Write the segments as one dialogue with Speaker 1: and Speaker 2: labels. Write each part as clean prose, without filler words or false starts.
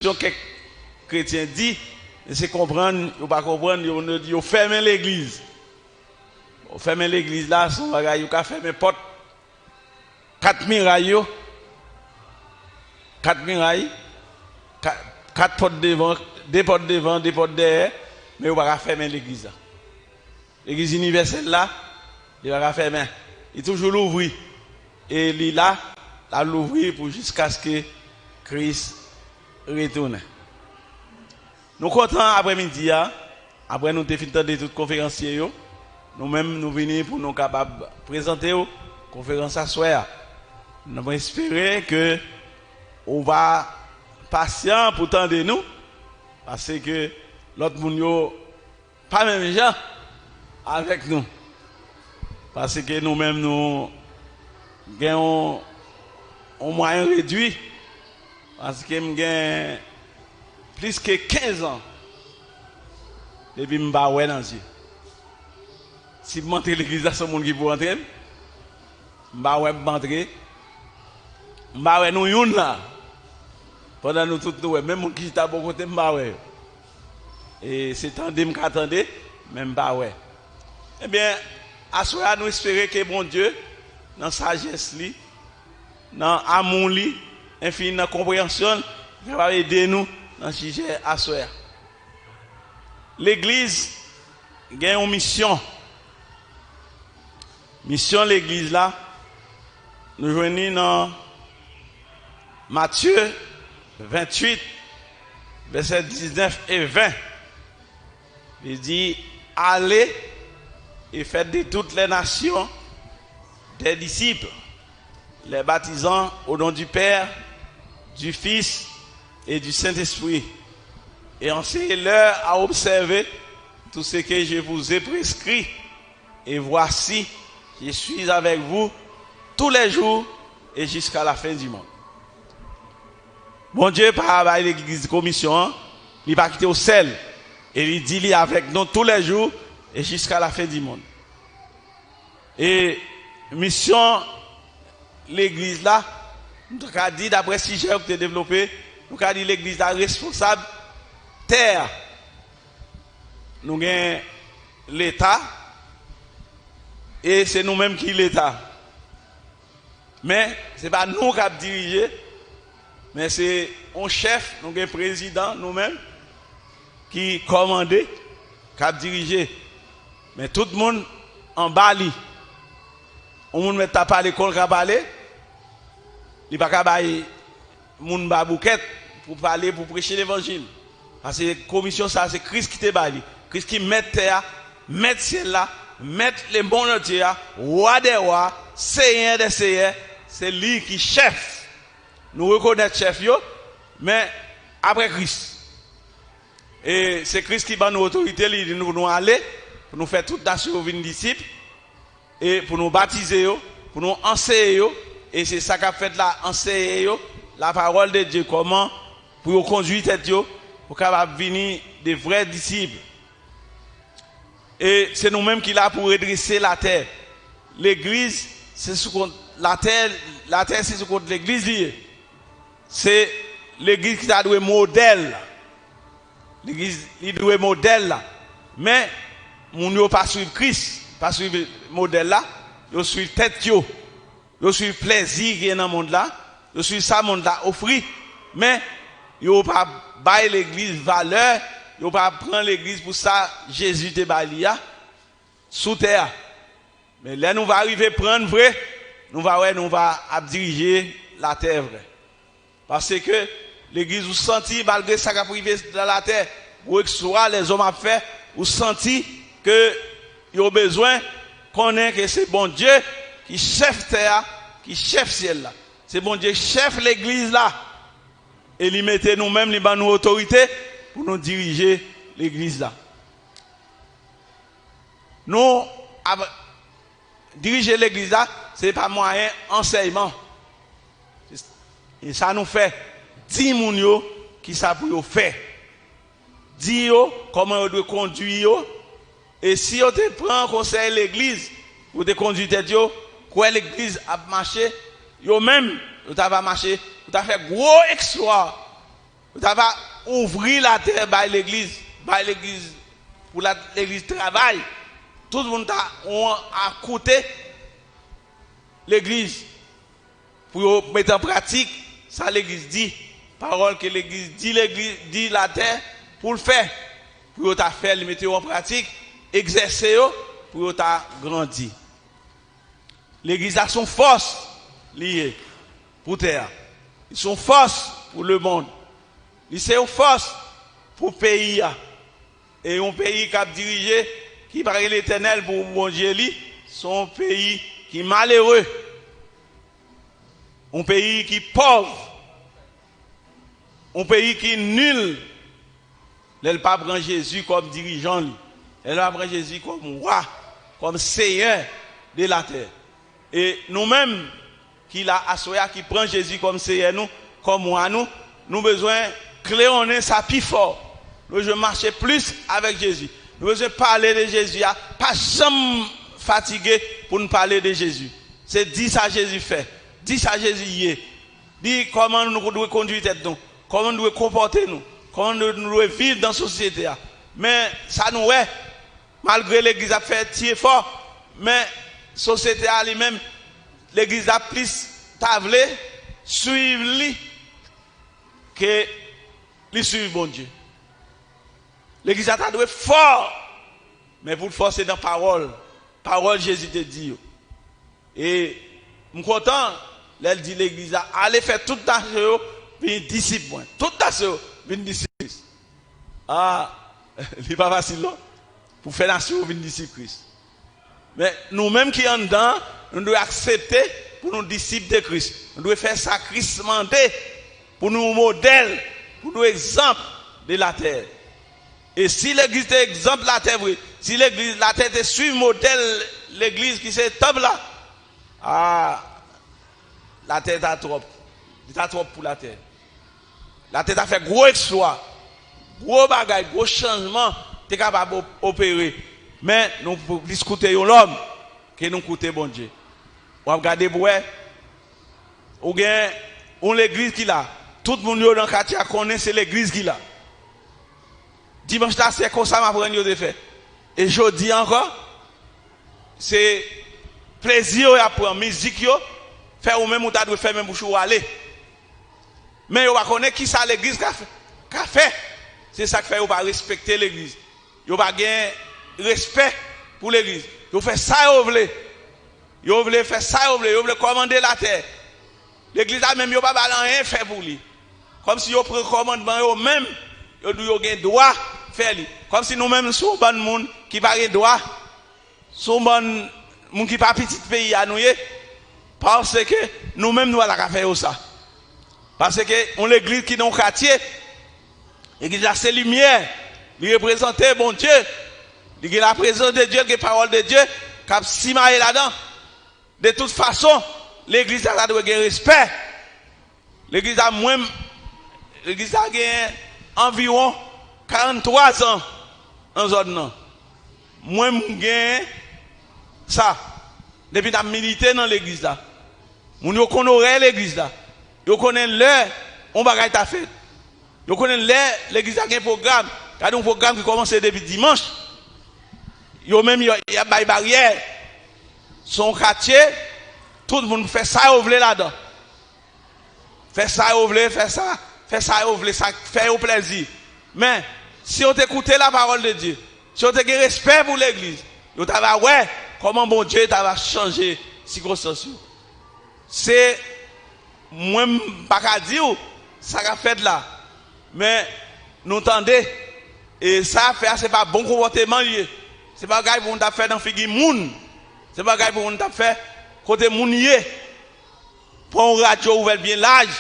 Speaker 1: quelques chrétiens disent, c'est comprendre, ou pas comprendre, ils ferment l'église. Ils ferment l'église là, son bagage, ils ferment porte. 4 murailles, 4 portes devant, 2 portes devant, 2 portes derrière, mais ils ne vont pas fermer l'église là. L'église universelle là, il va fermer. Il toujours l'ouvrir. Et il là, l'ouvrir pour jusqu'à ce que Christ retourne. Nous comptons après-midi, après nous avons fini de toutes les conférenciers, nous-mêmes nous venons pour nous capables de présenter la conférence à soir. Nous espérons que on va patient pour tendre nous, parce que l'autre monde pas même gens avec nous. Parce que nous-mêmes nous avons un moyen réduit, parce que nous avons plus que 15 ans depuis que je suis dans Dieu. Si je monte l'église, c'est le monde qui peut entrer. Je vais entrer. Je vais nous yon là. Pendant nous tous nous, même qui est à bon côté, je vais. Et c'est tandem qu'attendez, même pas ouais. Eh bien, à ce moment-là, nous espérons que bon Dieu, dans sa sagesse, dans l'amour, infini, dans la compréhension, va aider nous dans le sujet à ce moment. L'église a une mission. Mission l'église là, nous venons dans Matthieu 28, versets 19 et 20. Il dit, allez et faites de toutes les nations des disciples, les baptisant au nom du Père, du Fils et du Saint-Esprit, et enseignez-leur à observer tout ce que je vous ai prescrit. Et voici, je suis avec vous tous les jours et jusqu'à la fin du monde. Bon Dieu, par l'église de commission, il va quitter au sel. Et il dit, il est avec nous tous les jours et jusqu'à la fin du monde. Et mission, l'église là, nous avons dit, d'après ce sujet que tu as développé, nous avons dit l'église là responsable, terre. Nous avons l'État, et c'est nous-mêmes qui l'État. Mais ce n'est pas nous qui avons dirigé, mais c'est un chef, nous avons un président, nous-mêmes, qui commandait, qui a dirigé. Mais tout le monde en Bali. On ne met pas à l'école qui a parlé. Il n'y a pas qu'à moun ba bouquet pour parler, pour prêcher l'évangile. Parce que la commission, ça, c'est Christ qui te bali. Christ qui met terre, met ciel là, met les bons entiers, roi des rois, seigneur des seigneurs. C'est lui qui chef. Nous reconnaissons chef, mais après Christ. Et c'est Christ qui bat nos autorités, il dit nous aller, pour nous faire toute nation venir disciples, et pour nous baptiser, pour nous enseigner, et c'est ça qu'a fait là, enseigner la parole de Dieu, comment, pour conduire tête, pour capable venir des vrais disciples. Et c'est nous-mêmes qui là pour redresser la terre. L'église, c'est sous compte la terre c'est sous compte l'église. C'est l'église qui a doué modèle. L'église, il doit modèle là. Mais, moun yo pas suivre Christ, pas suivre modèle là, yo suivre tête yo. Yo suivre plaisir qui est dans le monde là, yo suivre ça monde là offrir. Mais, yo pas bailler l'église valeur, yo pas prendre l'église pour ça Jésus te balia sous terre. Mais là nous va arriver prendre vrai, nous va diriger la terre vrai. Parce que l'église vous senti malgré ça qu'a privé dans la terre, ou que soit les hommes a fait, vous senti que y a besoin connaître que c'est bon Dieu qui chef terre, qui chef ciel là. C'est bon Dieu chef l'église là. Et il mettait nous-mêmes les nous autorité pour nous diriger l'église là. Nous diriger l'église là, c'est pas moyen enseignement. Et ça nous fait 10 moun yo qui ça pour faire. 10 yo comment on doit conduire et si on te prend conseil l'église pour te conduire tête yo, quoi l'église a marché, yo même on va marcher, on a fait gros exploit Vous avez ouvrir la terre par l'église pour l'église travail. Tout le monde a côté l'église pour mettre en pratique ça l'église dit. Parole que l'église dit la terre pour le faire. Pour ta faire le mettre en pratique, exercer pour ta grandir. L'église a son force liée pour terre. Son force pour le monde. C'est une force pour le pays. Et un pays qui a dirigé, qui par l'éternel pour mon Dieu, son pays qui est malheureux. Un pays qui est pauvre. Un pays qui est nul. Elle ne pas prendre Jésus comme dirigeant. Elle va prendre Jésus comme roi, comme seigneur de la terre. Et nous-mêmes, qui l'a assoya, qui prend Jésus comme seigneur, nous, comme roi, nous besoin cléonner ça plus fort. Nous besoin marcher plus avec Jésus. Nous besoin parler de Jésus. Pas jamais fatigué pour nous parler de Jésus. C'est dit ça Jésus fait. Dit ça Jésus y est. Dit comment nous devons conduire tête nous. Comment nous devons comporter nous. Comment nous devons vivre dans la société. Mais ça nous est. Malgré l'église a fait tirer fort. Mais la société a lui-même. L'église a plus tablé. Suivre lui. Que lui suivre bon Dieu. L'église a été fort. Mais pour le forcer dans la parole. Parole Jésus te dit. Et je suis content. Elle dit l'église a allé faire toute ta chose. Puis disciple. Toute ta chose. Puis disciple. Ah. Il n'est pas facile là. Pour faire nation, puis disciple Christ. Mais nous-mêmes qui en dedans. Nous devons accepter pour nous disciples de Christ. Nous devons faire ça Christ mandé. Pour nous modèle. Pour nous exemple de la terre. Et si l'église est exemple de la terre, si l'église, la terre est suivre modèle, l'église qui c'est top là, ah, la terre est trop. C'est trop pour la terre. La terre a fait gros exploit, gros bagaille, gros changement, t'es capable d'opérer. Mais nous pouvons discuter l'homme, que nous coûtons bon Dieu. On va regarder pour ou bien, on l'église qui là, tout le monde dans le quartier connaît c'est l'église qui là. Dimanche là, c'est comme ça m'a de fait. Et je dis encore, c'est plaisir à prendre musique, faire ou même ou doit faire même pour aller. Mais on va connaître qui ça l'église qu'a fait. C'est ça qui fait qu'on va respecter l'église. On va gagner respect pour l'église. On fait ça on veut. On veut faire ça on veut commander la terre. L'église a même pas rien fait pour lui. Comme si on prend commandement eux même, on a droit faire lui. Comme si nous-mêmes sommes bon monde qui pas droit, sommes bon monde qui pas petit pays à nous parce que nous-mêmes nous allons faire ça. Parce que on l'église qui dans le quartier, l'église a ses lumières, il représente bon Dieu, il a la présence de Dieu, la parole de Dieu, qui a simaillé là-dedans. De toute façon, l'église a doit gagner respect. L'église a gagné environ 43 ans en zone non. Moi gagné ça depuis la milité dans l'église là. Moun yo connaît l'église là. Yo connaît l'heure on bagaille ta fait. Yo connaît l'heure l'église a un programme, un programme qui commence depuis dimanche. Yo même y a des barrières. Son quartier, tout le monde fait ça au vle là-dedans. Fait ça au vle, fait ça au vle, ça fait au plaisir. Mais si on t'écoute la parole de Dieu, si on te respect pour l'église, on t'a ouais, comment bon Dieu t'a changé circonstances. C'est moi pas qu'à dire ça qu'a fait là. Mais nous entendez et ça fait c'est pas bon comportement lié. C'est pas gars pour on t'a fait dans figure moun. C'est pas gars pour on t'a fait côté mounier. Pour une radio ouvert bien large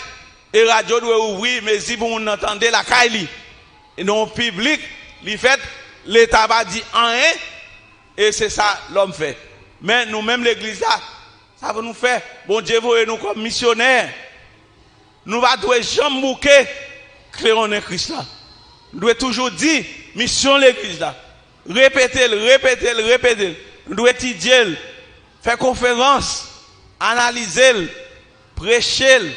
Speaker 1: et radio doit ouvrir mais si vous entendez la caille et non public, li fait l'état va dire rien et c'est ça l'homme fait. Mais nous même l'église là, ça va nous faire bon Dieu voyez nous comme missionnaires. Nous va doit jamais bouquer claironner Christ là. Nous devons toujours dire mission l'église là. Répétez. Nous devons étudier, faire conférence, analyser, prêcher,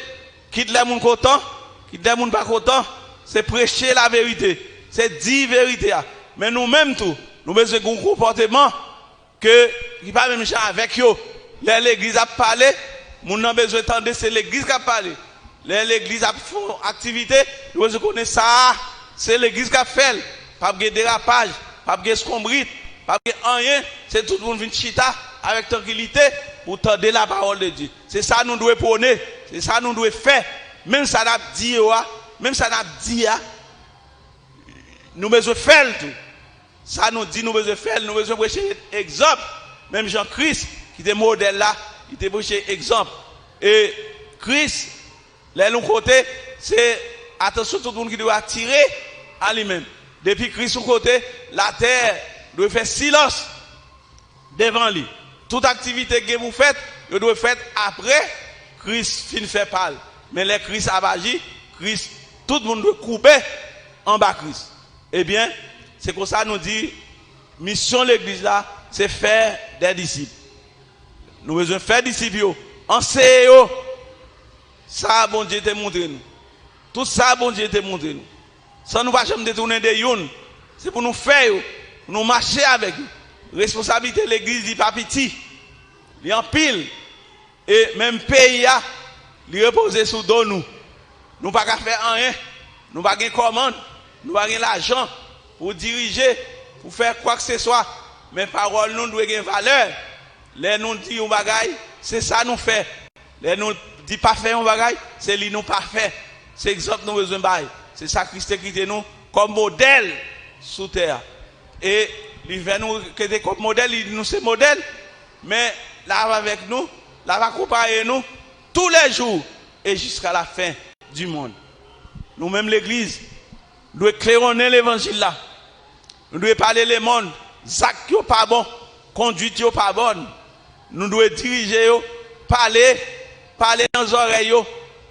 Speaker 1: quitte les gens contents, quitte les gens pas contents, c'est prêcher la vérité, c'est dire la vérité. Mais nous-mêmes tout, nous besoin d'un comportement que qui pas même avec eux. L'église a parlé, nous avons besoin d'entendre, c'est l'église qui a parlé. L'église a fait activité, nous besoin connaître ça, c'est l'église qui a fait. Pas de dérapage, pas de scombrite, pas de rien, c'est tout le monde vient chita avec tranquillité pour entendre la parole de Dieu. C'est ça nous devons prôner, c'est ça nous devons faire. Même ça n'a dit, même ça n'a dit, nous besoin faire tout. Ça nous dit, nous besoin faire, nous besoin prêcher exemple. Même Jean-Christ, qui était modèle là, il était prêché exemple. Et Christ, là, l'autre côté, c'est attention tout le monde qui doit attirer à lui-même. Depuis Christ, l'autre côté, la terre doit faire silence devant lui. Toute activité que vous faites, vous devez faire après Christ fin fait parler. Mais les Christ a agi, Christ, tout le monde doit couper en bas Christ. Eh bien, c'est comme ça nous dit, mission l'église là, c'est faire des disciples. Nous devons faire des disciples, enseigner, ça bon Dieu t'a montré nous. Tout ça bon Dieu t'a montré nous. Sans nous pas jamais détourner des youn, c'est pour nous faire, pour nous marcher avec eux. Responsabilité de l'église n'est pas petit, il y a en pile. Et même pays, il repose sur dos nous. Nous ne pouvons pas faire rien, nous ne pouvons pas de commande, nous n'avons pas l'argent pour diriger, pour faire quoi que ce soit. Mais paroles nous doivent avoir valeur. Les nous dit un bagaille, c'est ça nous fait. Les nous dit pas faire un bagaille, c'est lui nous pas fait. C'est exemple nous besoin bail. C'est ça Christ a quitté nous comme modèle sous terre. Et il veut nous quitter comme modèle, il nous c'est modèle, mais là avec nous, là va accompagner nous tous les jours et jusqu'à la fin du monde. Nous-mêmes l'église, nous devons claironner l'évangile là. Nous devons parler le monde, actes qui sont pas bons, conduite qui sont pas bonne. Nous devons diriger, parler dans les oreilles.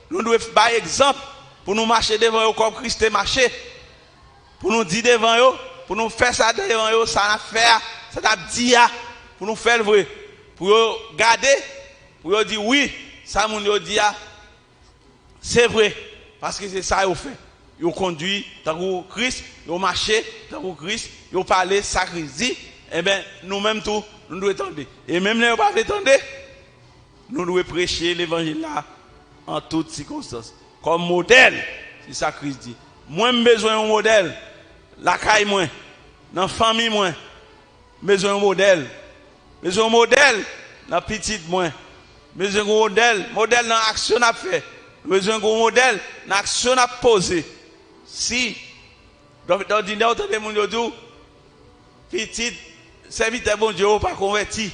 Speaker 1: Nous devons faire exemple pour nous marcher devant eux comme Christ a marché. Pour nous dire devant eux, pour nous faire ça devant eux, ça n'a fait, ça n'a dit, pour nous faire le vrai. Pour garder, pour dire oui, ça nous dit, c'est vrai. Parce que c'est ça qu'ils fait. Ils conduit dans le Christ, ils marché dans le Christ, ils parlé, ça Christ dit. Eh bien, nous-mêmes tout, nous devons attendre. Et même si nous ne pouvons pas attendre, nous devons prêcher l'évangile là en toutes circonstances. Comme modèle, c'est ça Christ dit. Moi, j'ai besoin d'un modèle. La caille, moi, dans la famille, moi, besoin d'un modèle. Besoin d'un modèle dans la petite, moi. Besoin d'un modèle dans l'action à faire. Besoin d'un modèle dans l'action à poser. Si, dans l'ordinaire, autant de monde dit, petite, serviteur bon Dieu, pas converti.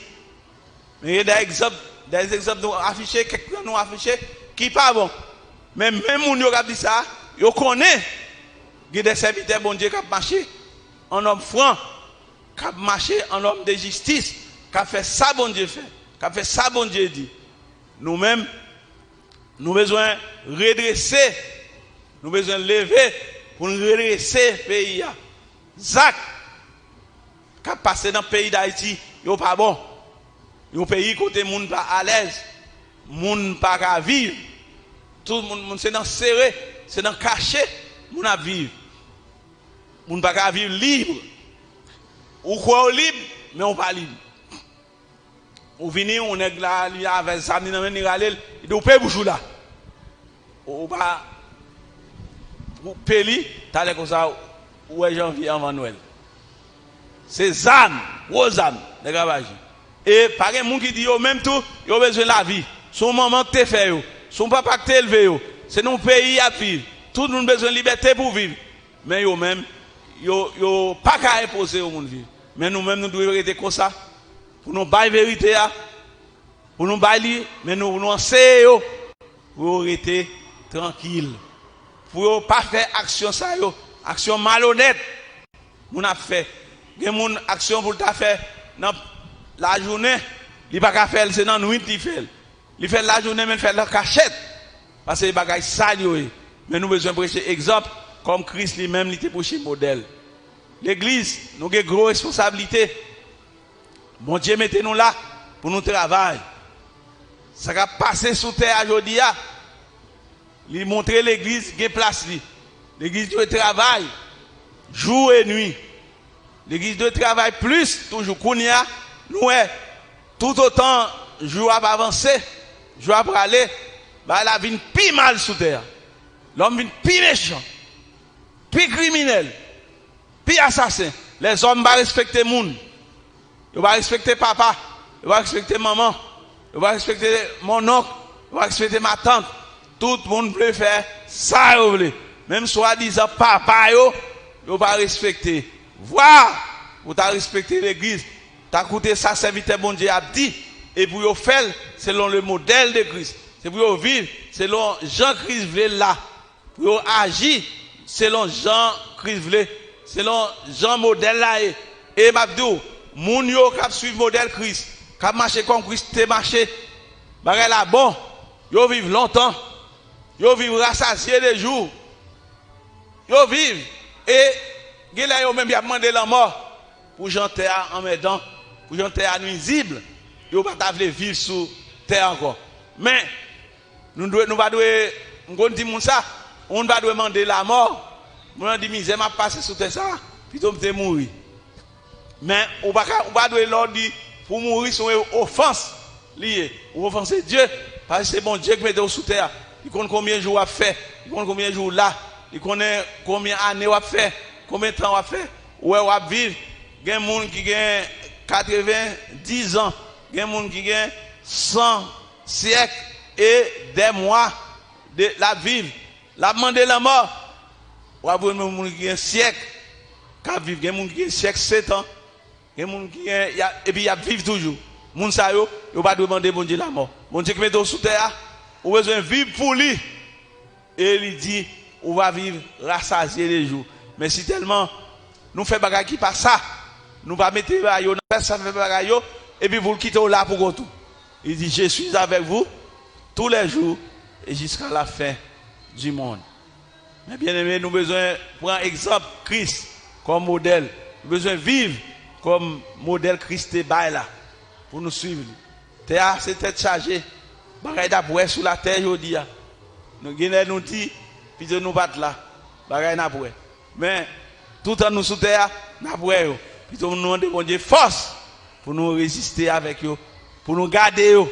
Speaker 1: Mais il y a des exemples affichés, quelques nous affichés, qui pas bon. Mais même si on a dit ça, on connaît qu'il y a des serviteurs bon Dieu qui ont marché en homme franc, qui ont marché en homme de justice, qui ont fait ça bon Dieu fait, qui ont fait ça bon Dieu dit. Nous-mêmes, nous avons besoin de redresser, nous avons besoin de lever pour nous redresser le pays. Zach, qui a passé dans le pays d'Haïti, il n'est pas bon. Il y a un pays côté le monde pas à l'aise, le monde pas à vivre. Tout le monde c'est dans serré, c'est dans caché, on a vivre. On pas qu'à vivre libre. Ou quoi libre, mais on pas libre. On vient, on est là, avec ça, il doit payer pour là. Ou pas, ou payer, t'as l'air comme ça, ou est janvier avant Noël. C'est zan, Rosanne, les garages. Et par exemple, les gens qui disent, même tout, ils ont besoin de la vie. Son maman te fait, son papa te élevé, c'est nos pays à vivre. Tout le monde a besoin de liberté pour vivre. Mais eux même, ils n'ont pas qu'à imposer au monde vivre. Mais nous-mêmes, nous devons rester comme ça. Pour nous bailler la vérité, pour nous bailler, mais nous enseigner, pour rester tranquille. Pour ne pas faire action, ça, action malhonnête. Nous avons fait. Il y a une action pour ta faire dans la journée, il n'a pas qu'à faire, c'est dans la nuit qu'il fait. Il fait la journée, mais il fait la cachette. Parce que les bagages sales. Mais nous avons besoin de prêcher exemple, comme Christ lui-même, il était prêché modèle. L'église, nous avons une grosse responsabilité. Bon Dieu, mettez-nous là pour nous travailler. Ça va passer sous terre aujourd'hui. Il montrer l'église, il y a place. L'église doit travailler jour et nuit. L'église doit travailler plus, toujours kounia, nous, tout autant, jour à avancer, jour à aller, bah, la vie plus mal sous terre. L'homme vient plus méchant, plus criminel, plus assassin. Les hommes vont respecter les gens. Ils vont respecter papa, ils vont respecter maman, ils vont respecter mon oncle, ils vont respecter ma tante. Tout le monde veut faire ça, vous voulez. Même soi-disant papa, ils vont respecter. Voilà, vous avez respecté l'église. Tu as écouté ça, serviteur bon Dieu a dit. Et pour vous faire selon le modèle de Christ. C'est pour vous vivre selon Jean-Christ voulait là. Pour vous agir selon Jean-Christ voulait. Selon Jean modèle là. Et Mabdou, moun yo qui suivent modèle Christ. Qui marché comme Christ te marché. Bagay là bon. Yo vivent longtemps. Yo vivent rassasiés des jours. Yo vivent. Et là yo même y a demandé la mort. Pour Jean terre en m'aidant. Pour Jean terre nuisible. Yo pas ta vivre sur terre encore. Mais nous pas doué on dit mon ça, on va demander la mort. On dit misère m'a passé sur terre ça, plutôt me mourir. Mais on pas doué leur dire pour mourir son offense lié, ou offenser Dieu parce que c'est bon Dieu qui met sous terre. Il connaît combien de jours a fait, il connaît combien de jours là, il connaît combien d'années a fait, combien de temps a fait. Ouais, on vivre. Il y a des gens qui ont 90 ans. Il y a des gens qui ont 100 siècles et des mois de la vie. La demande la mort. Il y a des gens qui ont un siècle. Il y a des gens qui ont un siècle 7 ans. Il y a des gens qui ont. Et puis, ils vivent toujours. Les gens qui ont pas demander bon Dieu la mort. Bon Dieu qui met sous terre, on a besoin de vivre pour lui. Et il dit, on va vivre rassasié les jours. Mais si tellement, nous faisons des choses qui passent ça. Nous ne mettons pas yo, et puis vous le quittez là pour tout. Il dit, je suis avec vous tous les jours et jusqu'à la fin du monde. Mais bien aimé, nous avons besoin de prendre exemple Christ comme modèle. Nous avons besoin de vivre comme modèle Christ est là pour nous suivre. Terre, c'est tête chargée. Bagaille d'aboué sur la terre, je dis. Nous nous dit, puis nous battre là. Bagaille d'aboué. Mais tout en nous sous terre, d'aboué. Puis nous demandons bon Dieu force pour nous résister avec eux, pour nous garder eux,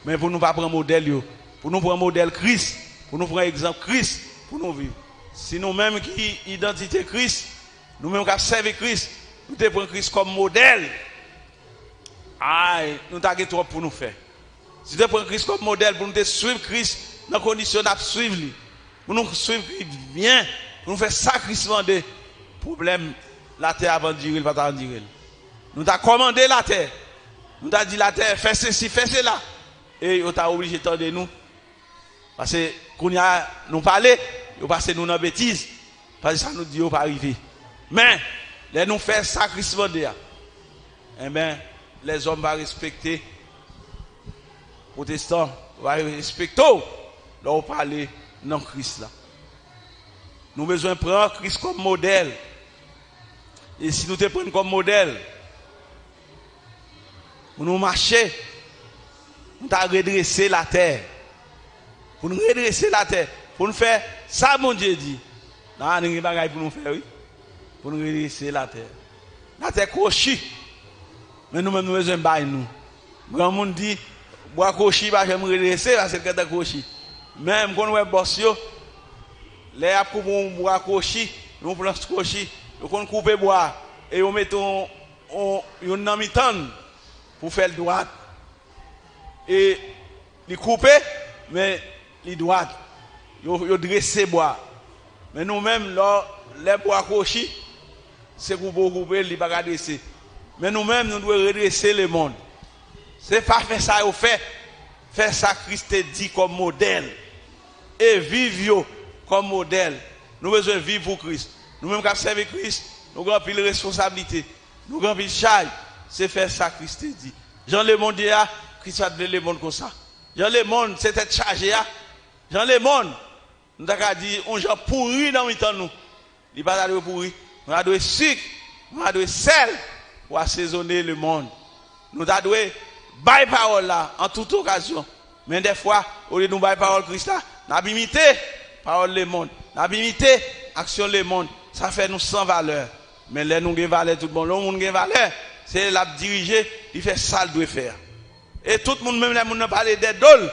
Speaker 1: mais pour nous pas prendre modèle eux, pour nous prendre modèle Christ, pour nous prendre exemple Christ, pour nous vivre. Si nous-mêmes qui identité Christ, nous-mêmes qui servons Christ, nous te prenons Christ comme modèle. Aïe, nous t'avons trop pour nous faire. Si tu prends Christ comme modèle pour nous suivre Christ dans les conditions de suivre lui, pour nous suivre bien, pour nous faire sacrifier des problèmes. La terre avant de dire, pas de dire. Nous t'avons commandé la terre. Nous t'avons dit la terre, fais ceci, fais cela. Et nous t'avons obligé de nous. Parce que quand nous parlons, nous passons nous dans la bêtise. Parce que ça nous dit, nous pas arriver. Mais, les nous faire sacrifice de eh bien, les hommes vont respecter. Les protestants vont respecter. Là, parler dans Christ là. Nous avons besoin de prendre Christ comme modèle. Et si nous te prenons comme modèle, pour nous marcher, nous avons redressé la terre. Pour nous redresser la terre, pour nous faire ça, mon Dieu dit. Non, nous avons des choses pour nous faire, oui. Pour nous redresser la terre. La terre cochée. Mais nous-mêmes, nous avons besoin de bailler nous. Grand monde dit, bois cochée, je vais me redresser parce que c'est cochée. Même quand nous avons bossé, les appuis bois cochée, nous prenons cochée. Nous coupons bois et nous mettons un mi-temps pour faire le droit. Et nous coupons, mais les droits, nous dressons bois. Mais nous-mêmes, les bois cochés, c'est couper, les pas dresser. Mais nous-mêmes, nous devons redresser le monde. C'est pas faire ça, au fait. Faire ça, Christ dit comme modèle. Et vivre comme modèle. Nous devons vivre pour Christ. Nous-mêmes qui servons Christ, nous avons pile responsabilité. Nous avons pile charge. C'est faire ça, Christ dit. Jean le monde, Christ a donné le monde comme ça. Jean le monde, c'était chargé. Jean le monde, nous avons dit, on gens pourri dans le temps nous. Il n'y a pas de pourri. Nous avons de sucre, nous avons de sel pour assaisonner le monde. Nous avons de bailler parole là, en toute occasion. Mais des fois, au lieu de nous bailler parole Christ là, nous avons imité parole le monde. Nous avons imité action le monde, ça fait nous sans valeur. Mais là, nous avons valeur, tout le monde, le monde a valeur. C'est la diriger, il fait ça, il doit faire. Et tout le monde, même les gens n'a parlé des dôles,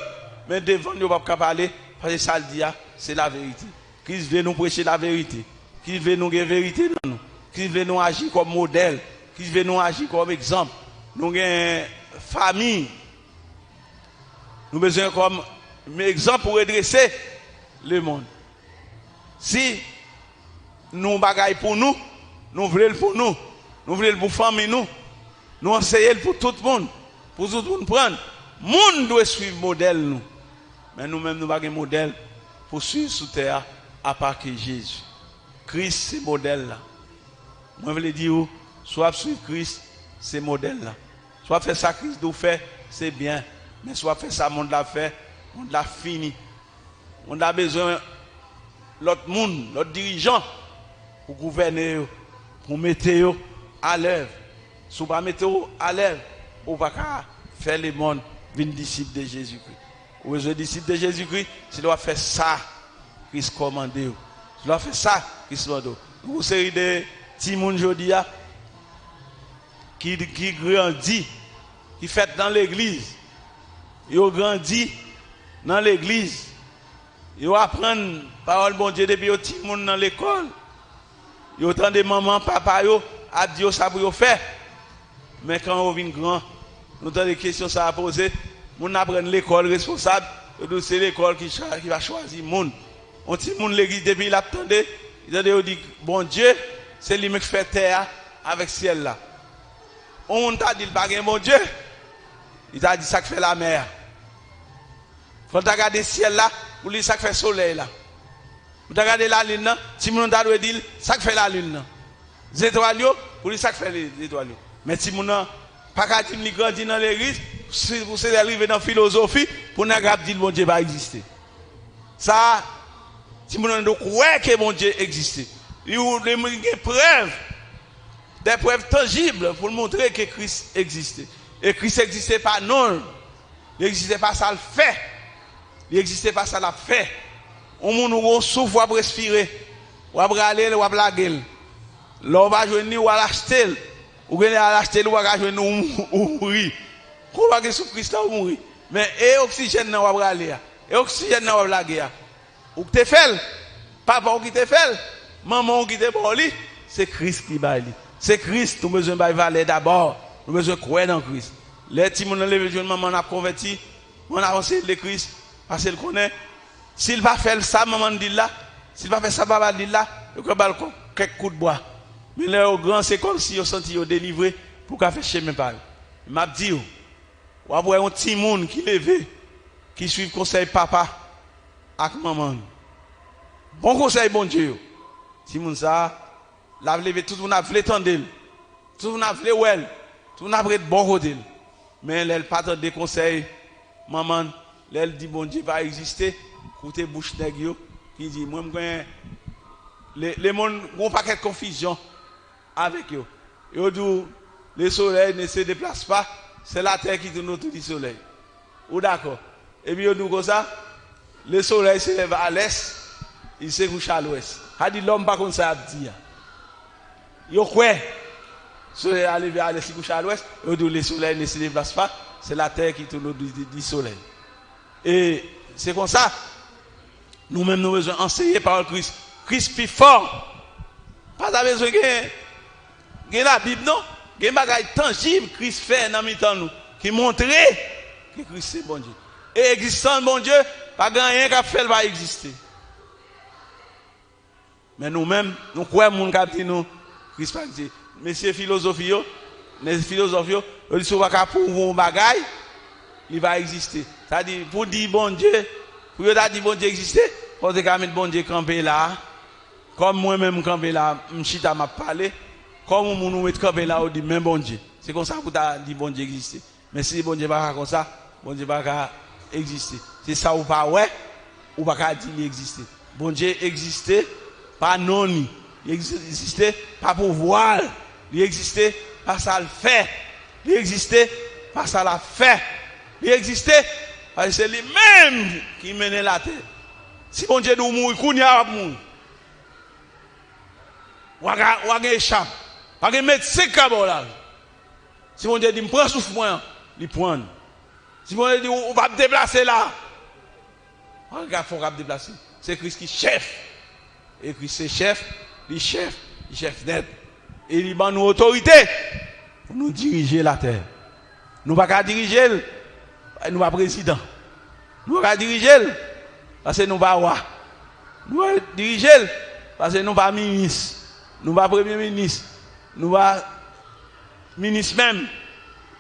Speaker 1: mais devant nous, on ne peut pas parler, parce que ça le dit, c'est la vérité. Christ veut nous prêcher la vérité. Christ veut nous donner la vérité dans nous. Christ veut nous agir comme modèle. Christ veut nous agir comme exemple. Nous avons une famille. Nous avons besoin comme exemple pour redresser le monde. Si nous bagaille pour nous, nous voulons pour nous, nous voulons pour famille nous, nous enseignons pour tout le monde, pour tout le monde prendre. Le monde doit suivre le modèle nous. Mais nous-mêmes, nous n'avons pas de modèle pour suivre sous terre à part que Jésus. Christ, c'est le modèle là. Moi, je veux dire, soit suivre Christ, c'est le modèle là. Soit faire ça, Christ doit faire, c'est bien. Mais soit faire ça, le monde l'a fait, le monde l'a fini. On a besoin de l'autre monde, l'autre dirigeant, pour gouverner, pour mettre à l'œuvre. Si vous ne mettez pas à l'œuvre, vous ne pouvez pas faire le monde venir disciple de Jésus-Christ. Vous êtes disciple de Jésus-Christ, c'est doit faire ça, Christ commande. C'est doit faire ça, Christ commande. Vous série de Timoun Jodia qui grandit, qui fait dans l'église. Ils ont grandi dans l'église. Ils apprennent la parole bon Dieu depuis petit monde dans l'école. Ils entendent maman, papa, a dit ça pour faire. Mais quand on vient grand, nous avons des questions à poser. On apprend l'école responsable. C'est l'école qui va choisir le monde. On dit monde l'église depuis l'attendait. Ils ont dit bon Dieu, c'est lui qui fait terre avec ciel là. On t'a dit pas bon Dieu. Il a dit ça qui fait la mer. Quand tu regardes le ciel là, ou lui ça qui fait le soleil là. Vous regardez la lune là, si vous avez dit ça qui fait la lune là. Les étoiles, ou lui ça qui fait les étoiles. Mais si vous n'avez pas grandi dans l'église, vous êtes arrivé dans la philosophie, pour ne pas dire que bon Dieu va exister. Ça, si vous n'avez pas croire que bon Dieu existe, il y a des preuves tangibles pour montrer que Christ existe. Et Christ n'existait pas non. Il n'existait pas ça le fait. Il n'existait pas ça l'a fait. On monde souffle, on va respirer, on va aller, on va blaguer. Là on va joindre ou à l'acheter. Ou bien à l'acheter ou va joindre ou mourir. Qu'on va sous Christ ou mourir. Mais et oxygène on va aller. Et oxygène on va blaguer. Ou te fait, papa qui te fait, maman qui te boli, c'est Christ qui va aller. C'est Christ, nous besoin de valer d'abord. Nous besoin de croire dans Christ. Les petits gens levé jeune maman a converti, on a avancé le Christ parce qu'il connaît. S'il va faire ça maman dit là, s'il va faire ça papa dit là, il va balcon quelques coups de bois. Mais là au grand c'est comme si on senti au délivré pour qu'a fait chemin par. M'a dit ou avoir un petit monde qui levé qui suit conseil papa avec maman. Bon conseil bon Dieu. Si moun ça la levé tout le monde a voulu tendre. Tout le monde a voulu well. Tout le monde a voulu bon côté. Mais elle pas de conseils. Maman, elle dit bon Dieu va exister. Côté bouche nèg yo qui dit moi les monde ont pas de confusion avec eux. Yo dit le soleil ne se déplace pas, c'est la terre qui tourne autour du soleil. Ou d'accord. Et puis yo dit comme ça, le soleil se lève à l'est, il se couche à l'ouest. A dit l'homme pas comme ça dit. Yo quoi? Soleil à lever à l'est, il couche à l'ouest, yo dit le soleil ne se déplace pas, c'est la terre qui tourne autour du soleil. Et c'est comme ça. Nous-mêmes, nous besoin enseigner par Christ. Christ plus fort. Pas besoin de la Bible, non. Il y a des choses tangibles que Christ fait dans le nous qui montrent que Christ c'est bon Dieu. Et existant bon Dieu, pas rien qui fait va exister. Mais nous-mêmes, nous croyons que nous nous Christ pas dit. Mais ces philosophies, ils disent pas pour un bagage, il va exister. C'est-à-dire, pour dire bon Dieu, pour dire bon Dieu exister, il faut que bon Dieu camper là. Comme moi-même camper là, m'chita m'a parlé. Comme on nous met camper là, on dit même bon Dieu. C'est comme ça que tu dit bon Dieu exister. Mais si bon Dieu pas comme ça, bon Dieu pas exister. C'est ça ou pas ouais, ou pas dire il exister. Bon Dieu existait pas non, il existait pas pour voir, il existait pas ça le fait. Il existait pas ça la fait. Il existait parce que c'est lui-même qui menait la terre. Si bon Dieu nous mourir, qu'on y a mourir. ou a échappe. Pas de médecin qui là. Si mon Dieu dit, prends souffle moi, il prend. Si mon Dieu dit, on va me déplacer là. Regarde, il faut me déplacer. C'est Christ qui chef. Et Christ c'est chef, il chef net. Et il a nous autorité pour nous diriger la terre. Nous ne pouvons pas diriger, nous ne sommes pas président. Nous ne pouvons pas diriger parce que nous ne sommes pas roi. Nous ne pouvons pas diriger parce que nous ne sommes pas ministre. Nous ne sommes pas premier ministre. Nous ne sommes pas ministre même.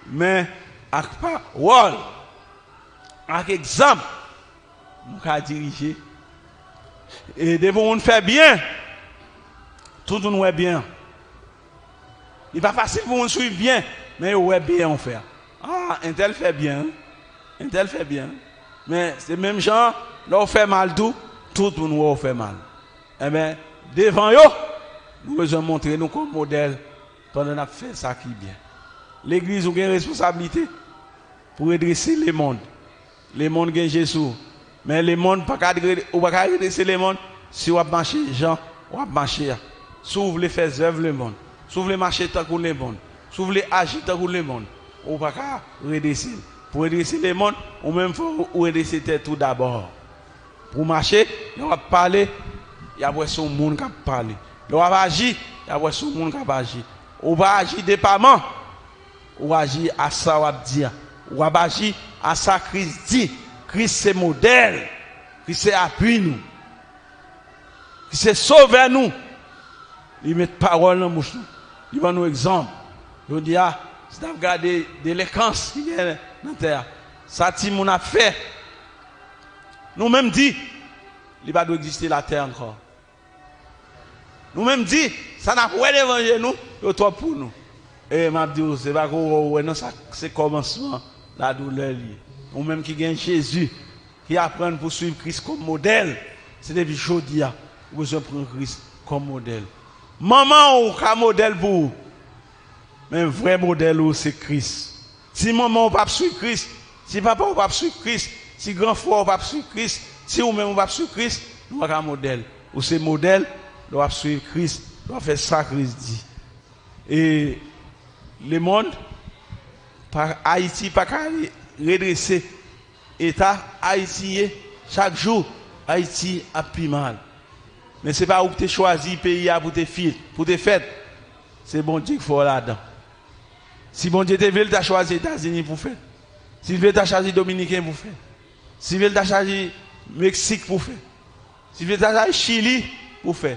Speaker 1: Mais avec parole, avec exemple, nous pouvons diriger. Et devons nous faire bien. Tout nous est bien. Il n'est pas facile pour nous suivre bien, mais on est bien on fait. Ah, un tel fait bien. Un tel fait bien. Mais c'est même gens, là on fait mal tout nous fait mal. Eh bien, devant eux, nous devons montrer nous comme modèle pendant qu'on fait ça qui est bien. L'église a une responsabilité pour redresser le monde. Le monde gagne Jésus. Mais le monde, on ne peut pas redresser le monde si on va marcher, Jean, on va marcher. Si vous voulez faire œuvre le monde, si vous voulez marcher tant que le monde, si vous voulez agir tant que le monde, on ne peut pas redresser. Pour redresser le monde, on même faut redresser tout d'abord. Pour marcher, on va parler, il y a son monde qui parle. On va agir, il y a son monde qui agir. On va agir dépendamment. On va agir à ça, on va dire. On va agir à ça Christ dit. Christ c'est modèle. Christ c'est appui nous. Christ c'est sauver nous. Il met parole dans la bouche. Il va nous exemple. Il dit, si vous regardez l'éléquence qui est dans la terre, ça ti mon a fait. Nous-mêmes dit, il va doit exister la terre encore. Nous-mêmes dit, ça n'a pas d'évangile nous, il trop pour nous. Et m'a dit, c'est pas que non, ça c'est commencement la douleur liée. Nous-mêmes qui gagne Jésus, qui apprennent pour suivre Christ comme modèle, c'est depuis aujourd'hui, vous besoin prendre Christ comme modèle. Maman ou un modèle pour vous, mais un vrai modèle c'est Christ. Si maman ou pas suivre Christ, si papa ou pas suivre Christ, si grand frère ou pas suivre Christ, si ou même ou pas suivre Christ, nous avons un modèle. Ou c'est modèle, nous devons suivre Christ, nous devons faire ça Christ dit. Et le monde, par Haïti, pas redresser État haïtien chaque jour, Haïti a plus mal. Mais ce n'est pas où tu choisi le pays pour te faire, pour te faire. C'est bon Dieu qu'il faut là-dedans. Si bon Dieu te veut, tu as choisi les États-Unis pour faire. Si tu veux, tu as choisi les Dominicains pour faire. Si tu veux, tu as choisi le Mexique pour faire. Si tu veux, tu as choisi le Chili pour faire.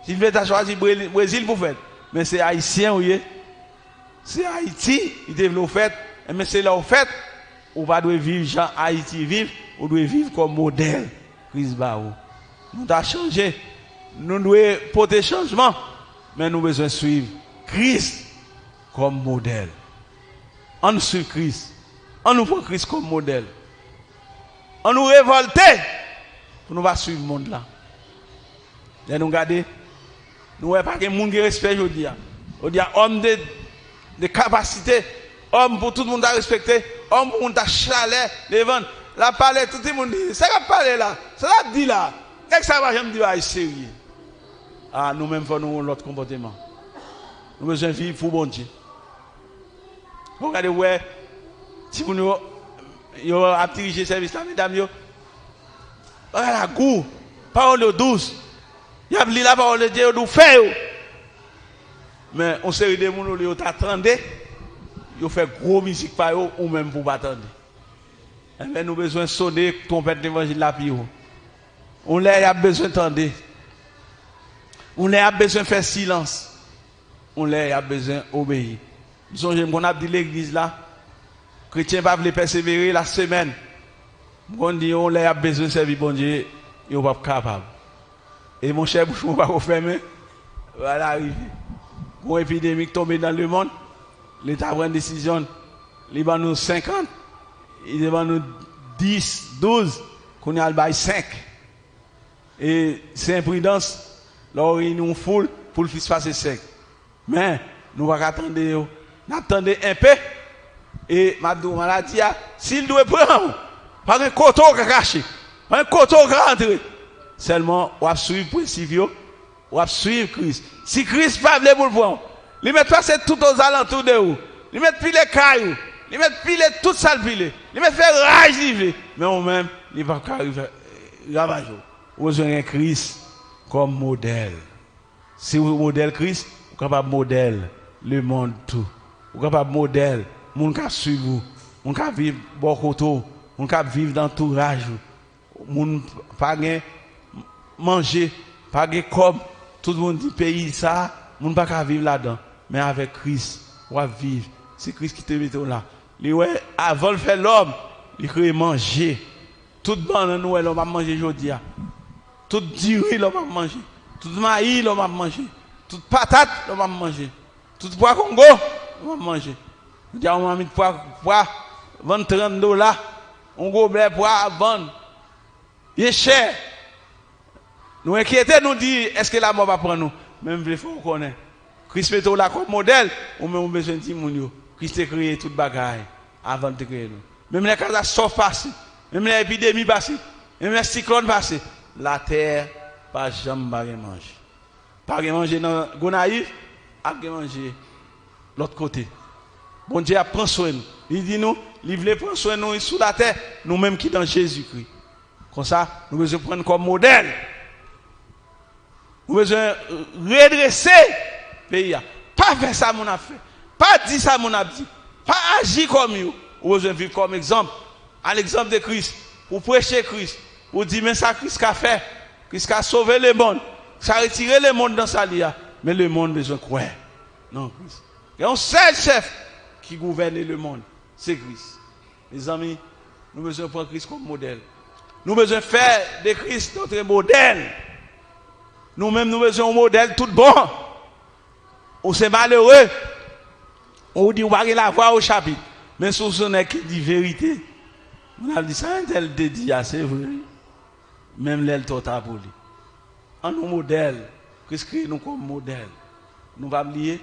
Speaker 1: Si tu veux, tu as choisi le Brésil pour faire. Mais c'est haïtien, oui. C'est Haïti, il développe fait. Mais c'est là où fait. On va devoir vivre, Jean Haïti vive, on doit vivre comme modèle. Christ Bao. Nous avons changé. Nous devons porter changement. Mais nous devons suivre Christ comme modèle. On nous suit Christ. On nous prend Christ comme modèle. On nous révolte pour nous suivre le monde là. Et nous regardons, nous ne voyons pas que le monde qui respecte aujourd'hui. On dit homme de capacité, homme pour tout le monde à respecter, homme pour tout le monde à chaler, les ventes. La parler, tout le monde dit, c'est quoi parler là? C'est là dit là. Qu'est-ce que ça va jamais dire, sérieux? Ah, nous-mêmes, faut nous l'autre comportement. Nous besoin de vivre pour bon Dieu. Regardez, ouais, si vous nous avez dirigé le service là, mesdames, regardez la goût, parole douce. Il y a la parole de Dieu, nous faisons. Mais on sait que les gens qui attendent, ils font gros musique par eux, ou même pour pas attendre. Mais nous avons besoin de sonner, trompette l'évangile la vie. On a besoin d'entendre. On a besoin de faire silence. On a besoin d'obéir. Disons, qu'on a dit l'église là, chrétien ne peuvent pas persévérer la semaine. On dit, on a besoin de servir bon Dieu, ils ne sont pas capables. Et mon cher bouchon va fermer. Voilà, arrivé. Une épidémie tombée dans le monde, l'État prend une décision, il va nous 50, il va nous 10, 12, qu'on a le 5. Et c'est imprudence, là il nous foule pour le fils passer 5. Mais nous ne pouvons pas attendre, nous attendons un peu, et Madou maladie, s'il doit prendre, pas un coteau qui caché, pas un coteau qui rentre, seulement on va suivre le principe, ou à suivre Christ. Si Christ pas voulu pour le voir, il met passer tout aux alentours de vous. Il met pile cailloux, il met pile tout ça pile. Il met faire rage livre. Mais au même, il va pas arriver ravage. Vous avez un Christ comme modèle. Si vous modèle Christ, vous capable modèle le monde tout. Vous capable modèle moun ka suivre vous, moun ka vivre bon côté, moun ka vivre dans tout rage. Moun pas manger, pas comme tout le monde dit pays ça, moun pas ka vivre là-dedans. Mais avec Christ, on va vivre. C'est Christ qui te met là. Lui ouais, avant de faire l'homme, il crée manger. Tout bon nous on va manger aujourd'hui. Tout durée l'on va manger. Tout maïs l'on va manger. Toute patate l'on va manger. Tout pois Congo on va manger. Nous on va mettre pois vendre $30. On gobelet pois vendre. Il est cher. Nous inquiétons, nous dit est-ce que la mort va prendre nous? Même il faut connaître. Christ met là comme modèle, on met besoin de Timonio. Christ a créé toute bagaille avant de créer nous. Même les catastrophes passées, même les épidémies passées, même les cyclones passés, la terre pas jamais manger. Pas manger dans Gonaïve, a manger l'autre côté. Bon Dieu a pris soin de nous. Il dit nous, il veut prendre soin de nous sous la terre, nous-mêmes qui dans Jésus-Christ. Comme ça, nous devons prendre comme modèle. Nous devons redresser le pays. Pas faire ça mon a fait. Pas dire ça mon a dit. Pas agir comme nous. Nous devons vivre comme exemple. À l'exemple de Christ. Pour prêcher Christ. Pour dire mais ça Christ a fait. Christ a sauvé le monde. Ça a retiré le monde dans sa lia. Mais le monde besoin de croire. Non, Christ. Il y a un seul chef qui gouverne le monde. C'est Christ. Les amis, nous devons prendre Christ comme modèle. Nous devons faire de Christ notre modèle. Nous-mêmes, nous besoin un modèle tout bon. On c'est malheureux. On dit, on va la voir au chapitre. Mais si ce n'est que dit vérité, on a dit ça, un tel dit, c'est vrai. Même l'aile totale pour lui. En nous modèle, Christ crée nous comme modèle. Nous allons oublier,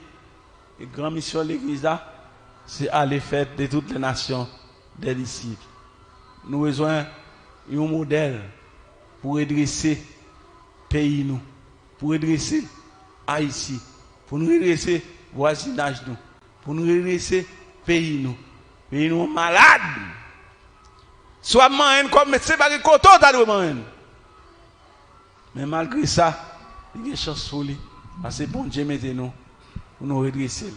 Speaker 1: la grande mission de l'église là, c'est aller faire de toutes les nations des disciples. Nous avons besoin d'un modèle pour redresser le pays nous. Pour redresser Haïti, pour nous redresser le voisinage nous, pour nous redresser le pays nous. Pays nous malades. Soit main comme c'est pas que coton t'as main. Mais malgré ça, il y a une chance pour lui. Parce que bon Dieu mettez nous pour nous redresser.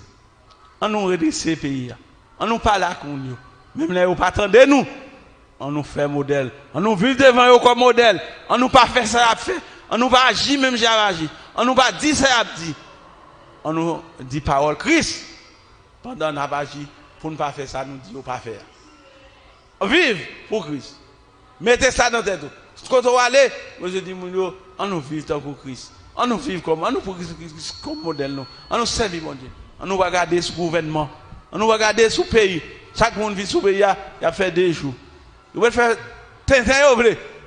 Speaker 1: On nous redresser le pays. On nous parle avec nous. Même là, vous pas attendez nous. On nous fait modèle. On nous vit devant eux comme modèle. On nous pas fait ça à faire. On nous pas agir même j'ai agi. On nous pas dit ça à dit. On nous dit parole Christ. Pendant qu'on a agi pour ne pas faire ça, nous dit on pas faire. Vive pour Christ. Mettez ça dans tête. Quand on va aller, je dis on nous vit pour Christ. On nous vit comme on nous pour Christ comme modèle nous. On nous servir mon Dieu. On nous regarder ce gouvernement. On nous regarder ce pays. Chaque monde vit sous pays, il a fait 2 jours. Il va faire tintin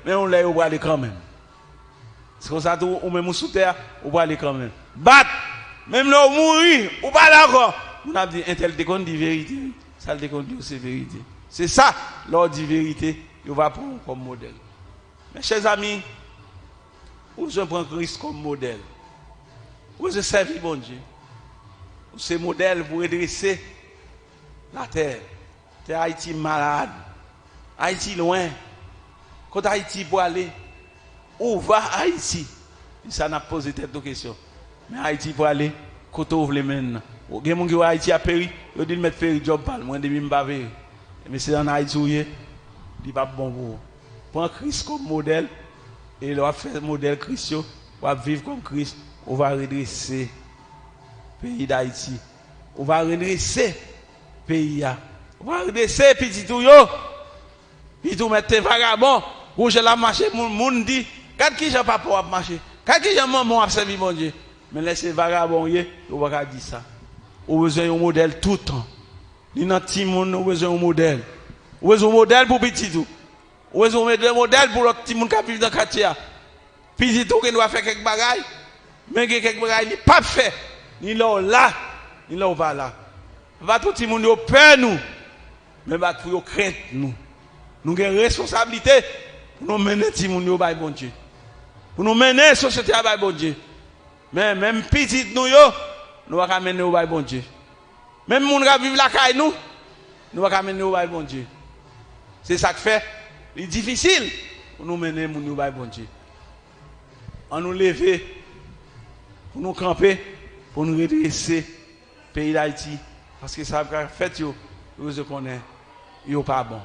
Speaker 1: mais on l'a aller quand même. C'est comme ça, on met sous terre, on va aller quand même. Battre, même là, on mourir, on va là encore. On a dit, un tel déconne dit vérité. Ça le déconne dit c'est vérité. C'est ça, l'ordre dit vérité, on va prendre comme modèle. Mes chers amis, vous prenez Christ comme modèle. Vous servez bon Dieu. C'est modèle pour redresser la terre. C'est Haïti malade. Haïti loin. Quand Haïti pour aller, où va Haïti? Ça n'a pas posé tête de question. Mais Haïti pour aller, quand on ouvre les mains. Il y a des gens qui Haïti a péri, ils disent mettre péri job pas, moi je dis pas péri. Mais c'est en Haïti où il n'est pas bon pour vous. Prends Christ comme modèle et il va faire modèle Christ, on va vivre comme Christ, on va redresser le pays d'Haïti. On va redresser le pays. On va redresser petit tout yo. Puis tout mettre vagabond, où je la marché, mon dit, quand qui j'ai pas pour marcher, quand qui j'ai maman a servi mon Dieu. Mais laissez vagabond, on va pas dire ça. On a besoin d'un modèle tout le temps. Ni dans petit monde, on a besoin d'un modèle. On a besoin d'un modèle pour petit tout. On a besoin d'un modèle pour l'autre petit monde qui vit dans le quartier. Petit tout qui doit faire quelques bagailles, mais quelques bagailles, il n'est pas fait. Ni là, ni là, pas là. Va tout le monde peur nous, mais va tout crainte nous. Nous avons une responsabilité pour nous mener tout le monde au bon Dieu. Pour nous mener la société à bon Dieu. Mais même petit nous yo, nous va mener au bail bon Dieu. Même moun qui vivent la caille nous va mener au bail bon Dieu. C'est ça que fait, c'est difficile pour nous mener au bail bon Dieu. On nous lever, pour nous camper, pour nous redresser le pays d'Haïti. Parce que ça a fait, vous connaissez, il n'est pas bon.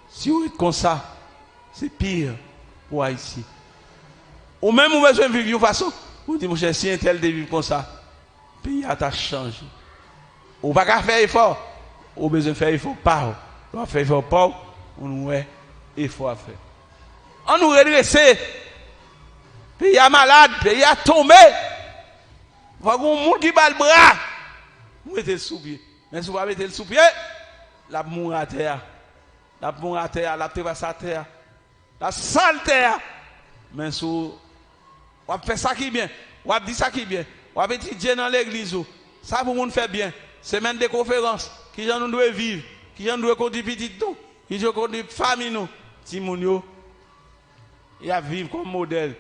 Speaker 1: Si vous êtes comme ça, c'est pire pour Haïti. Ou même vous besoin de vivre de façon, vous dites, mon cher, si un tel de vivre comme ça, le pays a changé. Ou pas qu'à faire effort, ou besoin de faire effort, pas. On faire effort, pas, on a effort à faire. On nous redresser. Le pays est malade, le pays est tombé. Il faut qu'on monde qui bat le bras. Vous mettez le sous-pied. Mais si vous mettez le sous-pied, la mourra à terre. La mourra à terre, la traverse à terre. La sale terre. Mais si vous faites ça qui est bien, vous dites ça qui est bien, vous étudier dans l'église, ça pour nous faire bien. Semaine de conférence, qui j'en doit vivre, qui j'en doit conduire petit tout, qui j'en conduire famille nous, si moun yo, il a vivre comme modèle.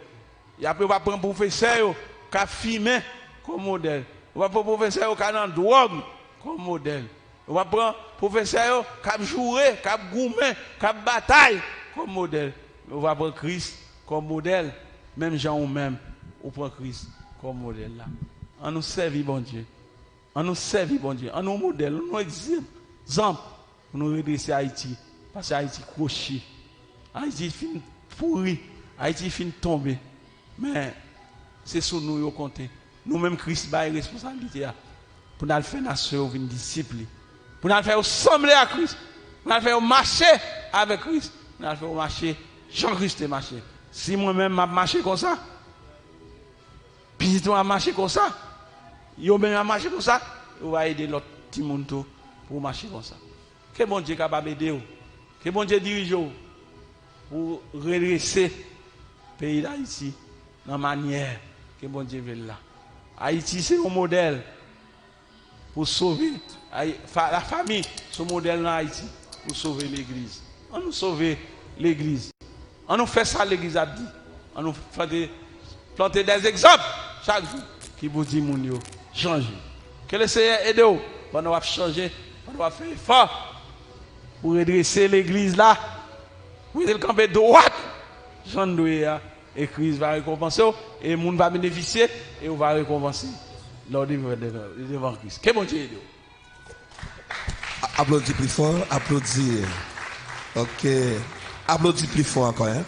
Speaker 1: Il a pas prendre professeur qui a filmé comme modèle. On va prendre professeur qui a dans drogue comme modèle. On va prendre professeur qui a joué, qui a gourmé, qui a bataille comme modèle. On va prendre Christ comme modèle. Même Jean ou même, on prend Christ comme modèle là. On nous servit bon Dieu. On nous servit bon Dieu. On nous modèle, on nous exemple. On nous redresser Haïti. Parce que Haïti croché. Haïti fin pourri. Haïti fin tombé. Mais c'est sur nous qu'on compte. Nous-mêmes, Christ a une responsabilité pour nous faire nation une disciple. Pour nous faire ressembler à Christ. Pour nous faire marcher avec Christ. Pour nous faire marcher, Jean-Christ est marché. Si moi-même je marche comme ça, puis toi marcher comme ça, yo même marcher comme ça, on va aider l'autre petit monde pour marcher comme ça. Que bon Dieu capable d'aider vous. Que bon Dieu dirige vous pour redresser le pays d'Haïti dans la manière que bon Dieu veut là. Haïti c'est un modèle pour sauver la famille, c'est un modèle dans Haïti pour sauver l'église. On nous sauver l'église. On nous fait ça l'église a dit. On nous fait planter des exemples chaque jour qui vous dit mon yo changer. Que le Seigneur aide vous. On va changer, on va faire effort pour redresser l'église là. Pour le camper droite. Jean Douéa et Christ va récompenser et le monde va bénéficier et on va récompenser lors devant Christ. Que bon Dieu aide vous.
Speaker 2: Applaudis plus fort, applaudis. Ok. Applaudis plus fort encore. Hein?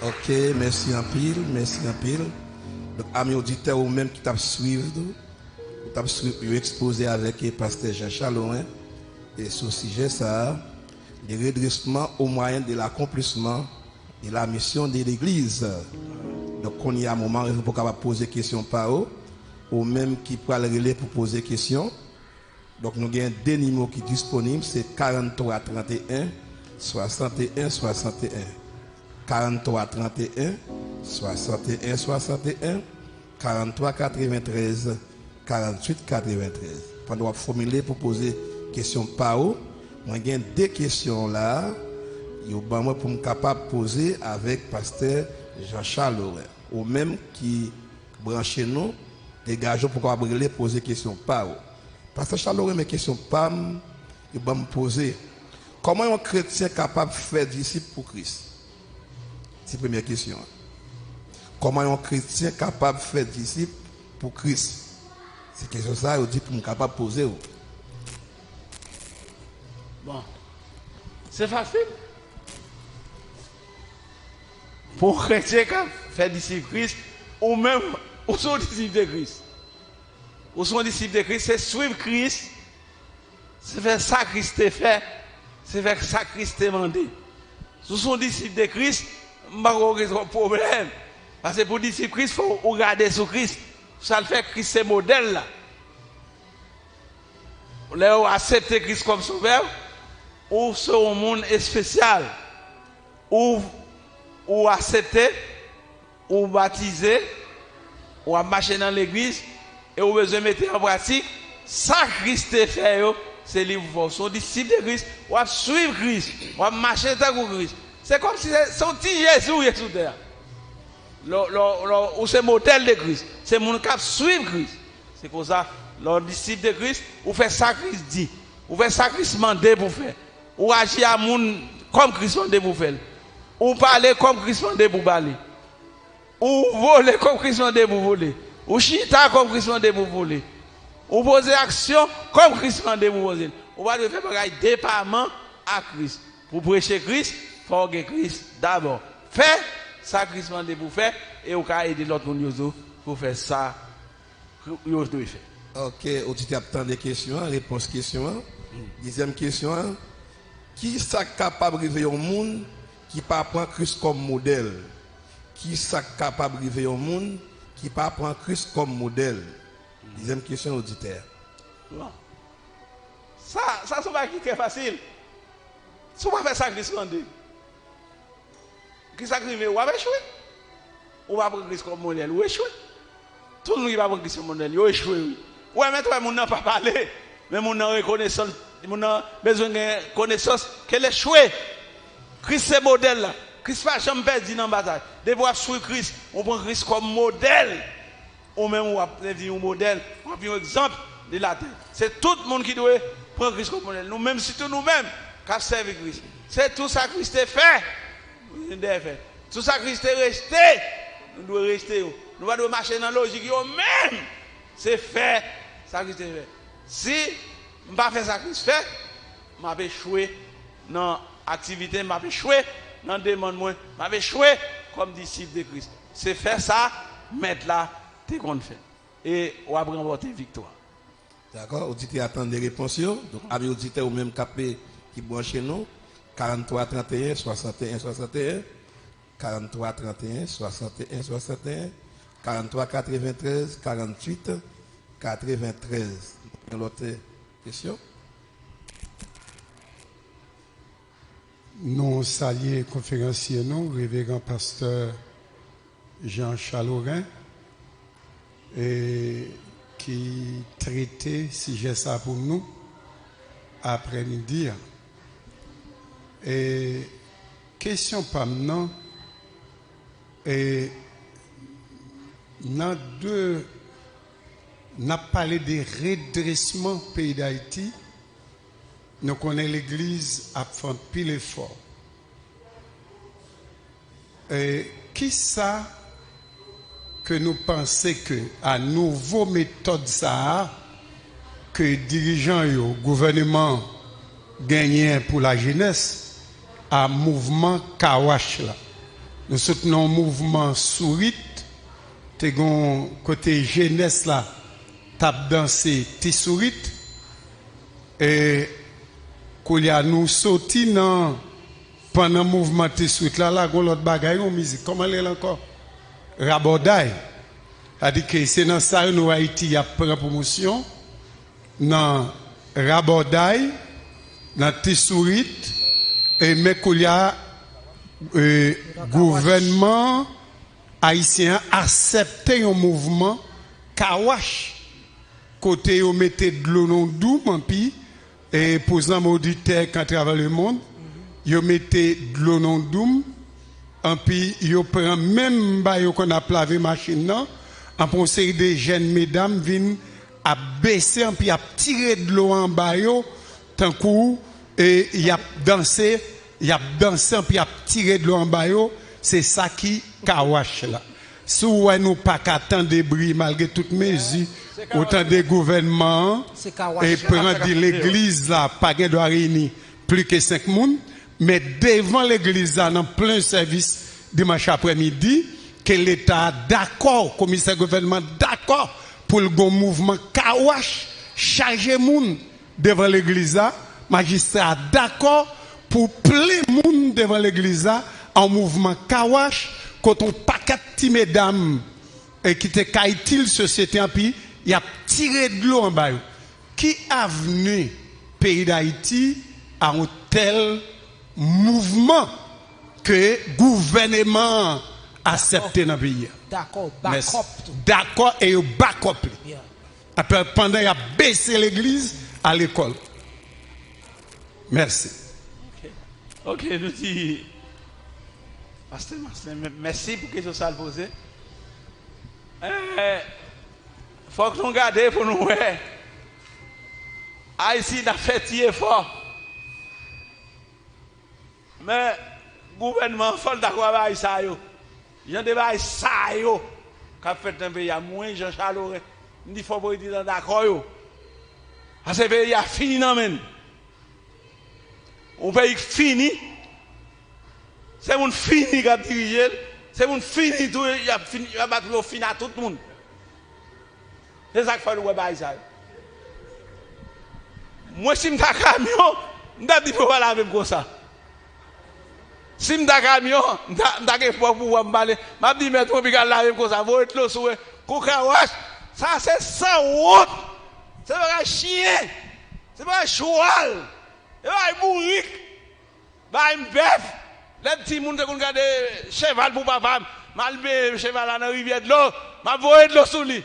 Speaker 2: Ok, merci en pile, merci en pile. Donc, amis auditeurs ou même qui t'a suivi, exposé avec le pasteur Jean Chalouin et sur le sujet ça, le redressement au moyen de l'accomplissement de la mission de l'Église. Donc, on y a un moment où vous pouvez poser des questions par eux, ou même qui peut le relais pour poser des questions. Donc nous avons deux numéros qui sont disponibles, c'est 43 31 61 61. 43 31 61 61 43 93 48 93. Pendant qu'on formuler pour poser questions par eux, moi j'ai deux questions là, moi pour me capable poser avec pasteur Jean-Charles Lorrain, ou même qui branchez nous, dégageons pour qu'on poser questions par eux. Pasteur Charles, mes questions PAM, il va me poser. Comment un chrétien capable de faire disciple pour Christ? C'est la première question. Comment un chrétien capable de faire disciple pour Christ? C'est question ça, il dit pour me capable de poser.
Speaker 1: Bon, c'est facile. Pour un chrétien capable de faire disciple de Christ, ou même, ou sont disciples de Christ. Ou sont disciples de Christ, c'est suivre Christ, c'est faire ça que Christ fait, c'est faire ça que Christ demandé. Si vous sont disciples de Christ, pas de problème. Parce que pour disciples de Christ, il faut regarder sur Christ. Ça le fait Christ c'est modèle là. Là, vous acceptez Christ comme sauveur, ou c'est un monde spécial, ou acceptez, ou baptisez, ou marcher dans l'église. Et vous besoin de mettre en pratique, ça Christ fait, c'est livre. Son disciple de Christ, ou à suivre Christ, ou à marcher avec Christ. C'est comme si c'est son petit Jésus qui est sous terre. ou c'est modèle de Christ. C'est mon cap suivre Christ. C'est comme ça, le disciple de Christ, ou fait ça Christ dit. Ou fait ça Christ mandé pour faire. Ou agir à moun comme Christ mandé pour faire. Ou parler comme Christ mandé pour parler. Ou voler comme Christ mandé pour voler. Ou chita comme Christ mandé pour voler. Ou poser action comme Christ mandé pour poser. Ou va faire bagaille dépendamment à Christ. Pour prêcher Christ, il faut que Christ d'abord. Fait ça Christ mandé pour faire et ou ka aider l'autre monde pour faire ça yo doit faire.
Speaker 2: OK, on t'y attend des questions, réponse question. Deuxième question, qui est capable de vivre au monde qui pas prend Christ comme modèle? Qui est capable de vivre au monde qui pas prend Christ comme modèle? Deuxième question auditeur.
Speaker 1: Bon. Ça c'est pas qui très facile. Si on va faire ça Christ mandé. Qui ça qui ou va échouer? Ou va prendre Christ comme modèle ou échouer? Tout le monde qui va prendre Christ comme modèle, il échouer. Ouais, mais toi mon n'a pas parlé, mais mon n'a reconnaissance, mon a besoin de connaissance qu'elle échoué. Christ c'est modèle là. Christ pas jamais perdu dans la bataille. Devoir suivre Christ, on prend Christ comme modèle. Ou même on va un modèle, on va un exemple de la terre. C'est tout le monde qui doit prendre Christ comme modèle. Nous-mêmes, surtout nous-mêmes, qui servent Christ. C'est tout ça que Christ a fait. Tout ça que Christ est resté. Nous devons rester. Nous devons marcher dans la logique. Même, c'est fait. Ça que Christ a fait. Si je ne fais pas ça que Christ fait, je vais échouer dans l'activité, je vais échouer dans le demande, je vais échouer comme disciple de Christ. C'est faire ça, mettre là, t'es qu'on fait. Et on va remporter victoire.
Speaker 2: D'accord, auditeur attend des réponses. Donc, avec auditeur ou même capé qui branche nous, 43 31 61 61, 43 31 61 61, 43 93 48 93. L'autre question?
Speaker 3: Nous saluons conférencier, nous, révérend pasteur Jean Chalorin, et qui traitait sujet ça pour nous après-midi. Et question pas maintenant, et dans deux, on a parlé des redressements pays d'Haïti. Nous connaissons l'Église à faire pile effort. Et qui ça que nous pensons que à nouveau méthode ça que dirigeants et gouvernement gagnent pour la jeunesse à mouvement Kawash là. Nous soutenons mouvement Sourit, t'es côté jeunesse là, tape danser Tissourit et qu'il y a nous sorti dans pendant mouvement Tissourit là gon l'autre bagaille en musique comment elle est encore Rabodaï a dit que c'est dans ça nous Haïti a pris promotion dans Rabodaï dans Tissourit et mais qu'il y a gouvernement haïtien accepté un mouvement Kawash côté où mettez de l'eau non doux puis et pour les auditeurs quand travers le monde yo mettez de l'eau non doux et puis yo prend même ba yo qu'on a lavé machine là en pour série de jeunes mesdames viennent à baisser puis à tirer de l'eau en bas yo tant coup et y a dansé puis a tiré de l'eau en bas yo c'est ça qui Kawash là si ouais nous pas qu'attendre des bris malgré toutes mesures autant des gouvernements et prendre l'église là pas gain doit réunir plus que 5 personnes mais devant l'église là dans plein service dimanche après-midi que l'état d'accord commissaire gouvernement d'accord pour le mouvement Kawash charger moun devant l'église là magistrat d'accord pour plein monde devant l'église là en mouvement Kawash quand on paquet de mesdames et qui te caïtil société en puis il a tiré de l'eau en bas qui a venu pays d'Haïti à un tel mouvement que gouvernement accepté dans le pays.
Speaker 4: D'accord,
Speaker 3: d'accord et au backup. Après pendant il a baissé l'église à l'école. Merci.
Speaker 1: OK, nous dit Pasteur Marcelin, merci pour que ça le poser. Faut que nous gardions pour nous. Haïti a fait tirer fort. Mais le gouvernement faut d'accord avec ça. Il y a des choses ça yo qu'a fait un pays à moins Jean Charles. Il dit faut pas dire d'accord yo. Parce que le pays a fini non men. Un pays fini. C'est un fini qui a dirigé. C'est un fini tout il a fini il a battu au fini à tout le monde. C'est ça qu'il faut le bail ça. Moi si m'ta camion, m'ta dit faut pas la même comme ça. Si m'ta camion, m'ta que pour pouvoir m'aller, m'a dit mettre moi puis la même comme ça, vous être là sur cocawash. Ça c'est sans honte. C'est pas un chien. C'est pas un cheval. C'est pas un bourrique. Pas un bœuf. Les petits monde qui regardent cheval pour papa, malbe cheval dans la rivière de l'eau, m'a voyer de l'eau sur lui.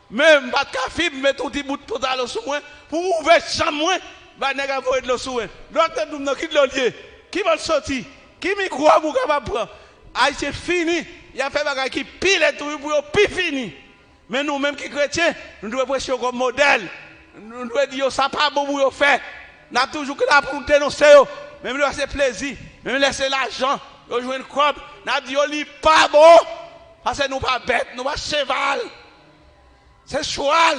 Speaker 1: Même pas de café, mettre tout petit bout de potal sur moi pour ouvrir chambre moi, bah nèg voyer de l'eau sur moi. L'autre nous qui de l'olier, qui va sortir, qui me croit pour capable prendre. Ah c'est fini, il a fait bagage qui pile tout pour plus fini. Mais nous même qui chrétiens, nous devons prêcher comme modèle. Nous devons dire ça pas bon pour faire. Nous avons toujours là pour nous dénoncer, même laisser plaisir, même laisser l'argent, nous jouer une coupe, nous avons dit oli pas bon parce que nous pas bêtes, nous pas cheval. C'est cheval.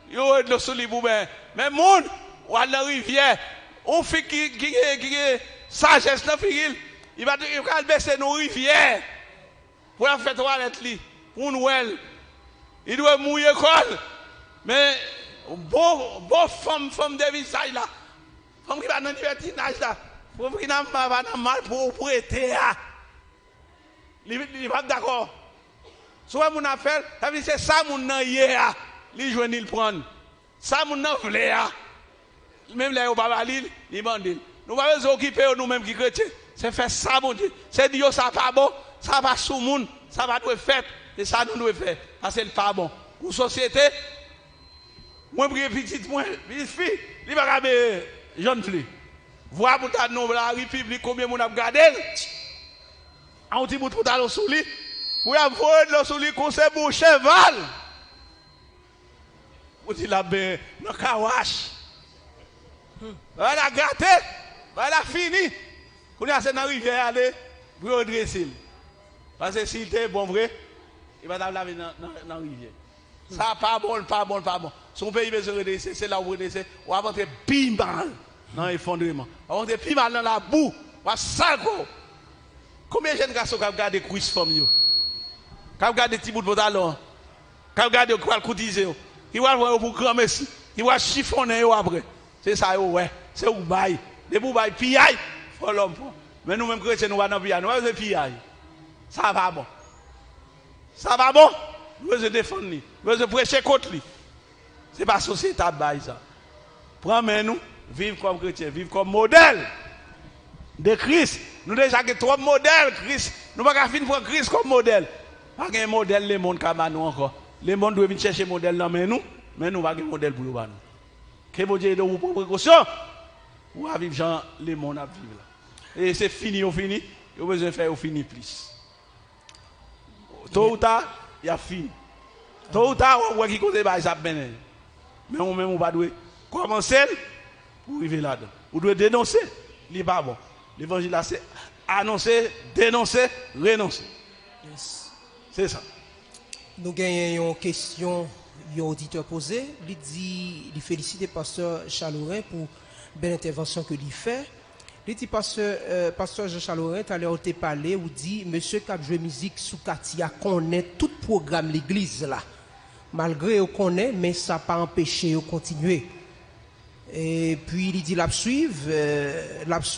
Speaker 1: Yo de le soli pour mais monde ou à la rivière, on fait qui sagesse dans figil, il va baisser nos rivières pour la faire toilette li, pour nous il doit mouiller col. Mais bon femme de visage là. Femme qui va dans le divertissage là. Femme qui n'a pas mal pour être là. Il va d'accord. Soit mon affaire, ça veut dire c'est ça mon nan hier. Li joindre il prendre. Ça mon nan vle a. Même là au pas li, il bande. Nous pas besoin occuper nous mêmes qui chrétiens. C'est faire ça mon Dieu. C'est dire ça pas bon, ça va sous monde, ça va doit faire. Et ça nous devons faire. Parce que c'est pas bon. Pour la société, moi, petit, moi, fille, il va regarder jeune fille. Voir pour ta nom, la République, combien on a gardé. Un petit bout pour ta l'eau sous lui. Pour avoir de l'eau sous lui, qu'on sait pour cheval. Pour dire la bain, dans le kawash. Voilà, gâté. Voilà, fini. Pour y aller dans la rivière, aller, pour redresser. Parce que s'il était bon vrai, il va laver dans la rivière. Ça pas bon, pas bon, pas bon. Son pays besoin de redresser, c'est là où redresser. On va rentrer pile mal dans l'effondrement. On va rentrer pile mal dans la boue. On va saco. Combien de jeunes garçons qui regardent des cuisses femmes yo? Qui regardent des petits bouts de pantalon? Qui regardent des quoi cotiser? Qui va voir pour grand merci? Qui va chiffonner après? C'est ça yo ouais. C'est où bail. Des bouts bail piaille. Faut l'homme. Mais nous même chrétiens nous va dans piaille. Nous va piaille. Ça va bon. Ça va bon. Nous devons défendre lui. Nous devons prêcher contre lui. Ce n'est pas la société à bail ça. Prenons nous, vivre comme chrétiens, vivre comme modèle de Christ. Nous déjà que trois modèles Christ. Nous ne pouvons pas finir Christ comme modèle. Pas un modèle le monde comme nous encore. Le monde doit venir chercher modèle dans nous, mais nous pas un modèle pour nous. Que bon Dieu de vous prendre précaution. Ou à vivre genre le monde à vivre là. Et c'est fini, au fini. Vous avez besoin de faire au fini plus. Tôt ou tard, il y a fini. Tôt ou tard, on voit qui compte pas ça bien. Mais on même on va douer commencer pour arriver là-dedans. On doit dénoncer, il pas bon. L'évangile là c'est annoncer, dénoncer, renoncer.
Speaker 4: Yes.
Speaker 1: C'est ça.
Speaker 4: Nous gagnons une question un auditeur posé, il dit il félicite le pasteur Chalorin pour belle intervention que il fait. Il dit pasteur Jean Chalorin, tout à l'heure tu parlé ou dit monsieur qui a joué musique sous Katia connaît tout programme l'église là. Malgré qu'on connaît mais ça n'a pas empêché de continuer. Et puis il dit l'a suivre,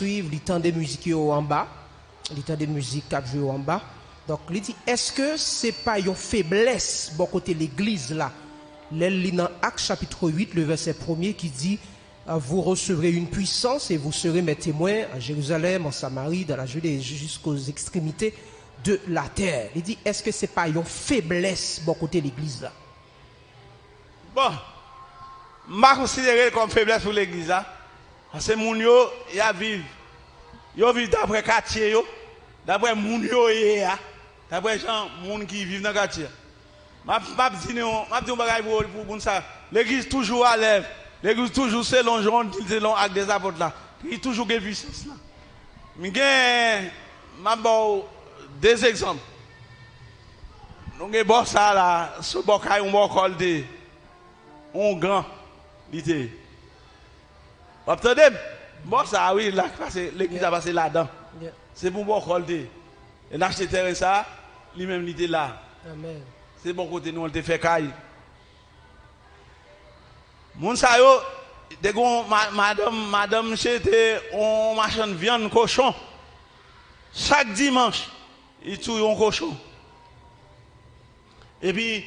Speaker 4: il tend des musiques en bas, il tend des musiques qui a joué en bas. Donc il dit est-ce que c'est pas une faiblesse bon côté l'église là? L'île dans Actes chapitre 8 le verset 1er qui dit vous recevrez une puissance et vous serez mes témoins à Jérusalem, en Samarie, dans la Judée jusqu'aux extrémités de la terre. Il dit est-ce que c'est pas une faiblesse bon côté l'église là?
Speaker 1: Bon, je considère comme faiblesse pour l'église. Parce que mon yo, y a vivre. Yo vivre d'après quartier yo. D'après moun yo ya, d'après gens moun qui vivent dans le quartier. M'a dit un bagage pour ça. L'église toujours à l'œuvre. L'église toujours selon Jean, selon avec des apôtres là. Il toujours une puissance là. M'a donné deux exemples. Nous avons ça là, ce bokay on va coller un grand l'idée. Vous entendez? Bon ça oui là parce que l'église a passé là-dedans. C'est pour bon coller. Et l'acheter terrain ça, lui-même l'idée là.
Speaker 4: Amen.
Speaker 1: C'est bon côté nous on te fait caille. Moun sa yo de gon madame c'était on machin de viande cochon. Chaque dimanche, il tue un cochon. Et puis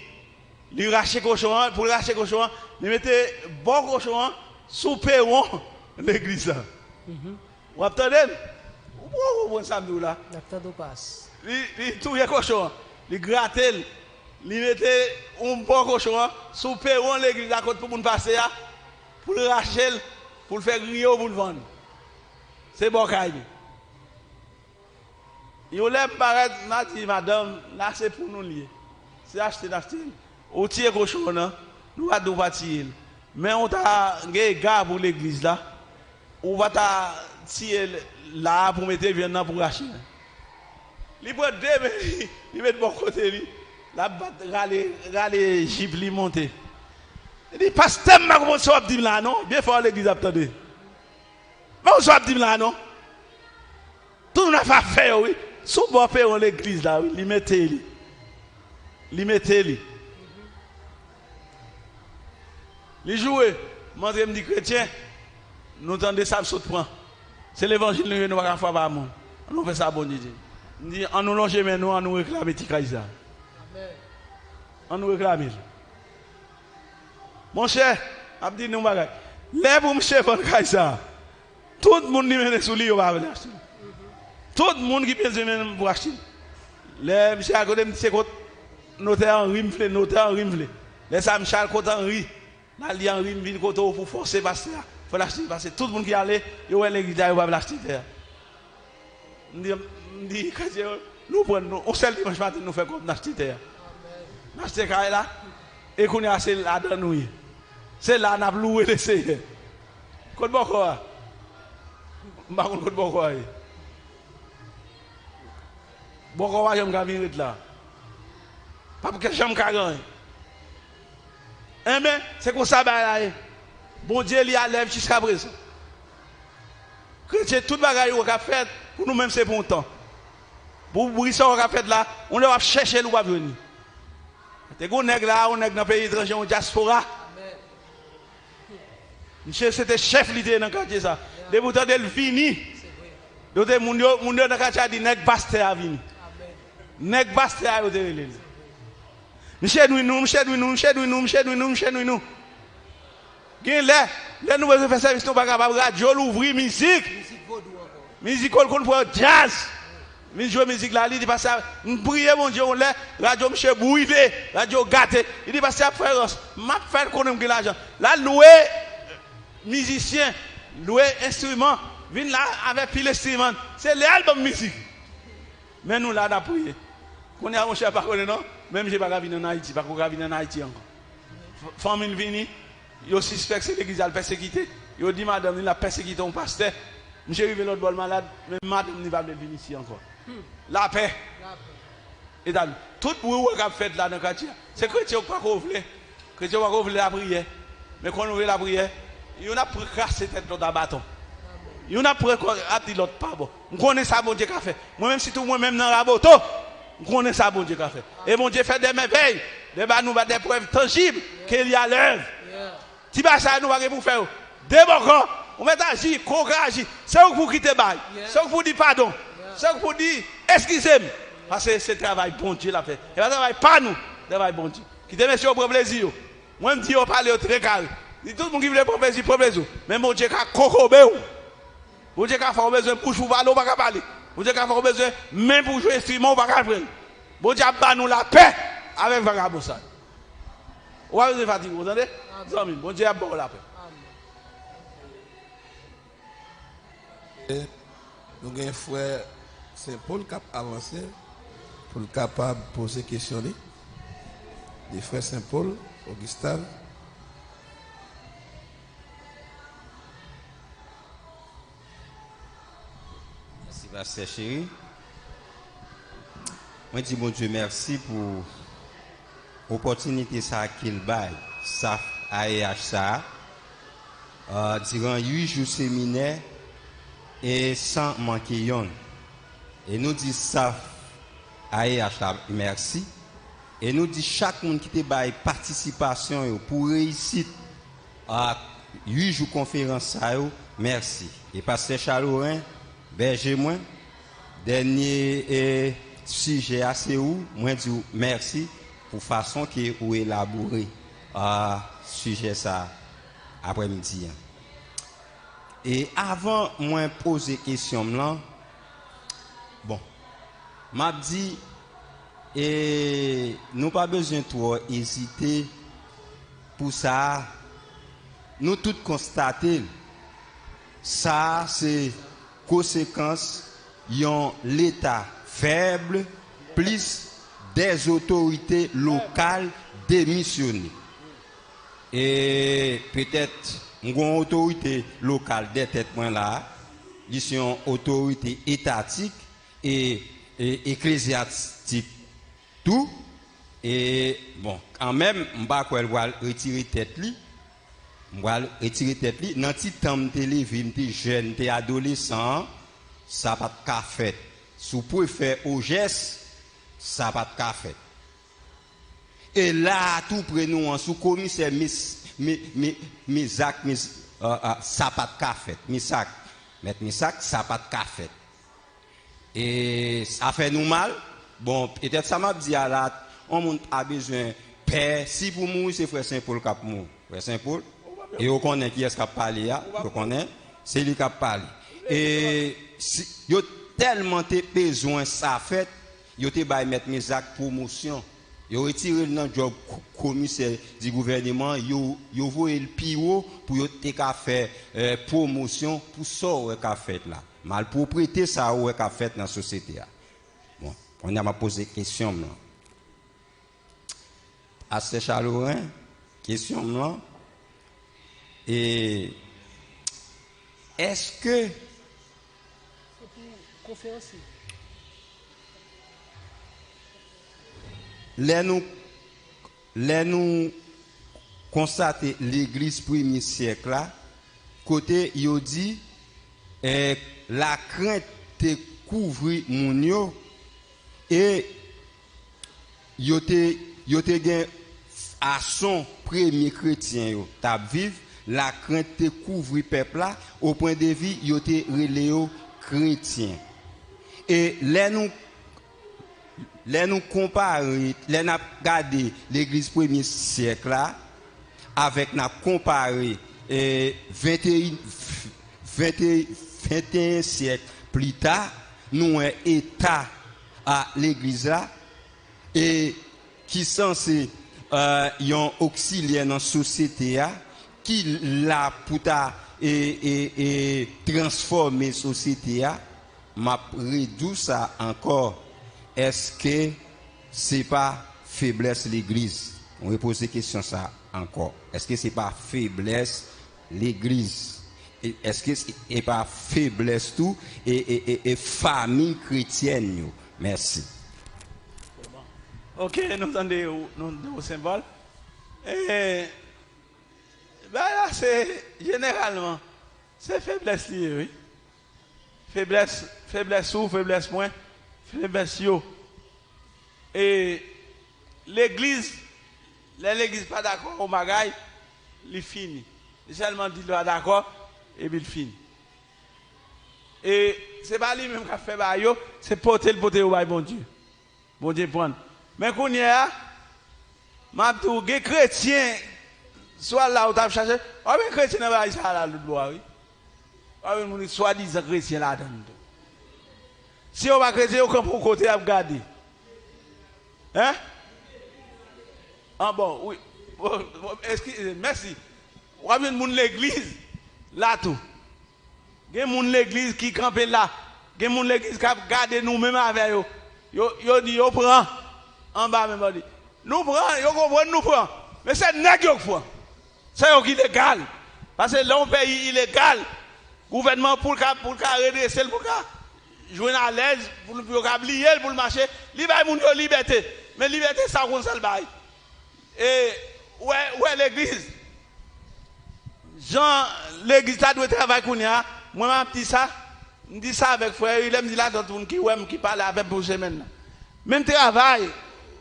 Speaker 1: il rache cochon, pour racher cochon, il mettait bon cochon sous perron l'église là. Vous entendez? Vous samedi là.
Speaker 4: L'acteur passe.
Speaker 1: Il tue cochon, il gratte, il mettait un bon cochon sous perron l'église à côté pour nous passer pour le racher, pour le faire griller pour le vendre. C'est bon caille. Il lève paraître, m'a dit madame, là c'est pour nous lier. C'est acheter. Au tiers cochon là, nous va devoir tirer. Mais on t'a gars pour l'église là. On va t'a tirer là pour mettre viande pour racher. Il prend deux, il met de bon côté lui. La râler jeep li monter. Il dit pasteur m'a comment ça dit là non? Bien fort l'église attendez. Mais on soit dit là non? Tout n'a pas fait oui. Sous bon fait on l'église là oui, il mettait lui. Il mettait lui. Il jouait. Moi je me dis chrétien, nous entendons ça saute prend. C'est l'évangile nous va faire par monde. On fait ça bon Dieu. On dit on nous longe mais nous on nous réclame petit Kaisa. Amen. On nous réclame. Mon cher, a dit nous bagay. Les pour monsieur von Kaisa. Tout le monde qui sous lui va acheter. Tout le monde qui pense même pour acheter. Les monsieur à côté monsieur côté notaire en rimflé. Les ça Michel côté en ri. Là il y a en rim vinn côté pour forcer passer. Faut l'acheter parce que tout le monde qui allait, il va l'église il va l'acheter. On dit nous prenons on seul dimanche matin nous fait comme acheter terre. Acheter là et qu'on est assez là dans nous. C'est là n'a loué les seigneurs. Côte boko. M'pa kon côte boko. Boko va j'aime venir là. Pas pour que j'aime cagan. Mais c'est comme ça là. Bon Dieu lui a lève jusqu'à présent. Chrétien toute bagaille qu'on a fait pour nous même c'est bon temps. Pour brisser on a fait là, on doit chercher nous va venir. T'es gon nèg là, on nèg dans pays étranger, on diaspora. Monsieur c'était chef l'idée dans quartier ça. Depuis pourtant del fini. Donc moun yo dans quartier dit nèg pasteur a vini. Nèg pasteur a été relé. Monsieur nous. Gen là nous faisons faire service nous pas capable radio l'ouvrir musique. Musique qu'on pour jazz. Mais jouer musique là, il dit parce que prier mon Dieu on l'a radio monsieur bouillé, radio gâté. Il dit parce que frère, m'a faire connaître que l'argent. Là louer musicien, louer instrument, vinn là avec pile instrument, c'est l'album musique. Mais nous là n'a prier. Qu'on est à mon cher pas connaître non, même j'ai pas venir en Haïti, pas venir en Haïti encore. Famille vini, yo suspect c'est l'église a persécuté. Yo dit madame il a persécuté un pasteur. Monsieur arrivé l'autre bol malade, mais madame ne va pas venir ici encore. La paix. Et dans tout bruit qu'on a fait là dans le quartier, c'est chrétien qui pas voulu. Chrétien qui pas voulu la prière. Mais quand on veut la prière, il y en a pour casser tête dans bâton. Il y en a pour dire l'autre pas bon. On connaît ça bon Dieu qu'a fait. Moi-même si tout moi-même dans la boto, on connaît ça bon Dieu qu'a fait. Et mon Dieu fait des merveilles, des preuves tangibles qu'il y a l'œuvre. Si pas ça nous va pour faire. Débordant, on met agir, agir. C'est où vous quittez bail. C'est où vous dites pardon. C'est où vous dites excusez-moi. Parce que c'est travail bon Dieu l'a fait. Et pas travail pas nous, travail bon Dieu. Quittez monsieur au plaisir. Moi me dis on parle au très carré. Tout le monde qui veut pour plaisir. Mais mon Dieu a cocobé. Mon Dieu a fait besoin pour jouer ballon pas parler. Mon Dieu a fait besoin même pour jouer instrument pas prendre. Mon Dieu a ba nous la paix avec vagabond ça. Ou avez fatigué, vous entendez? Bon Dieu a bon la paix.
Speaker 2: Nous avons un frère C'est Paul qui a avancé pour le capable de poser question. Les frères Saint-Paul, Augustin.
Speaker 5: Merci, Pasteur Chéri. Moi, je dis bon Dieu merci pour l'opportunité qu'il baille, ça, AEH, ça, durant 8 jours séminaire et sans manquer yon. Et nous disons ça, AEH, merci. Et nous disons chaque monde qui te baille participation pour réussir à 8 jours conférence, merci. Et Pasteur Chalourin, berger moi, dernier sujet assez où, moi dis merci pour façon que vous élaboré sujet ça après-midi. Et avant moi poser question là, bon, m'a dit et nous pas besoin trop hésiter pour ça. Nous tous constater ça c'est conséquence yon l'État faible plus des autorités locales démissionnées. Et peut-être une autorité locale des têtes point là, ils sont autorité étatique et ecclésiastique tout. Et bon, quand même, on va retirer tête li. On va retirer tête li. Dans petit temps, t'es jeune, t'es adolescent, ça pas de café. Si vous pouvez faire au geste, ça pas de café. Et là, tout près nous, en sous commissaire, Misak, ça pas de café. Misak, ça pas de café. Et ça fait nous mal. Bon, peut-être ça m'a dit à la, on a besoin père. Si pour mourir, c'est Frère Saint-Paul qui a mourir. Frère Saint-Paul. Et on connaît qui est-ce qui a parlé, on connaît. C'est lui qui a parlé. Et si, yo tellement besoin ça fait, yo te bay mettre mes actes promotion. Yo retiré le job commissaire du gouvernement, yo voyé le pio pour yo te ka faire promotion pour ça ouais qu'a fait là. Mal propriété ça ouais qu'a fait dans la société. Bon, on a m'a posé question là. Assez Chalourin, question là. Et est-ce que
Speaker 4: conférencier.
Speaker 5: nous constater l'église premier siècle là, côté yo dit la crainte te couvrir moun yo et yo te gen à son premier chrétien yo t'a vivre la crainte te couvrir peuple là au point de vue yo te relé yo chrétien. Et nous comparer, nous regarder l'église premier siècle là avec n'a comparé 21 siècle plus tard, nous un état à l'église là et qui censé yon auxiliaire dans la société qui l'a pour et transformer société m'a réduit ça encore. Est-ce que c'est pas faiblesse l'église? On va poser question ça encore. Est-ce que c'est pas faiblesse l'église? Est-ce que c'est pas faiblesse tout et famille chrétienne yo? Merci.
Speaker 1: OK, nous entendons nos symboles. Et ben là c'est généralement c'est faiblesse liée, oui. Faiblesse ou faiblesse moins. Et l'église pas d'accord au magaï, il finit. Il seulement dit pas d'accord et puis il finit. Et c'est pas lui même qui a fait bayo, c'est porter au bail bon Dieu. Bon Dieu prendre. Mais qu'on y a m'a tout les chrétiens soit là où tu as cherché, ah mais chrétien n'a pas ça là le droit oui. Ah mais mon soi-disant chrétien là dedans. Si on va chrétien, on peut côté à regarder. Hein? Ah bon, oui. Merci. On va venir l'église, là tout. Il y a l'église qui campe là. gen moun l'église qui a gardé nous même avec yo. Yo dit yo prend en bas même dit. Nous prend, yo comprend nous prend. Mais c'est nèg yo prend. C'est yo qui légal. Parce que là un pays illégal, gouvernement pour redresser pour jouer à l'aise pour oublier pour le marché, li bay moun yo liberté. Mais liberté ça kon seul bay. Et ouais l'église. Jean l'église ça doit travailler kounya. Moi m'a dit ça. Je dis ça avec frère, il me dit là d'autres qui parle avec pour semaine. Même travail,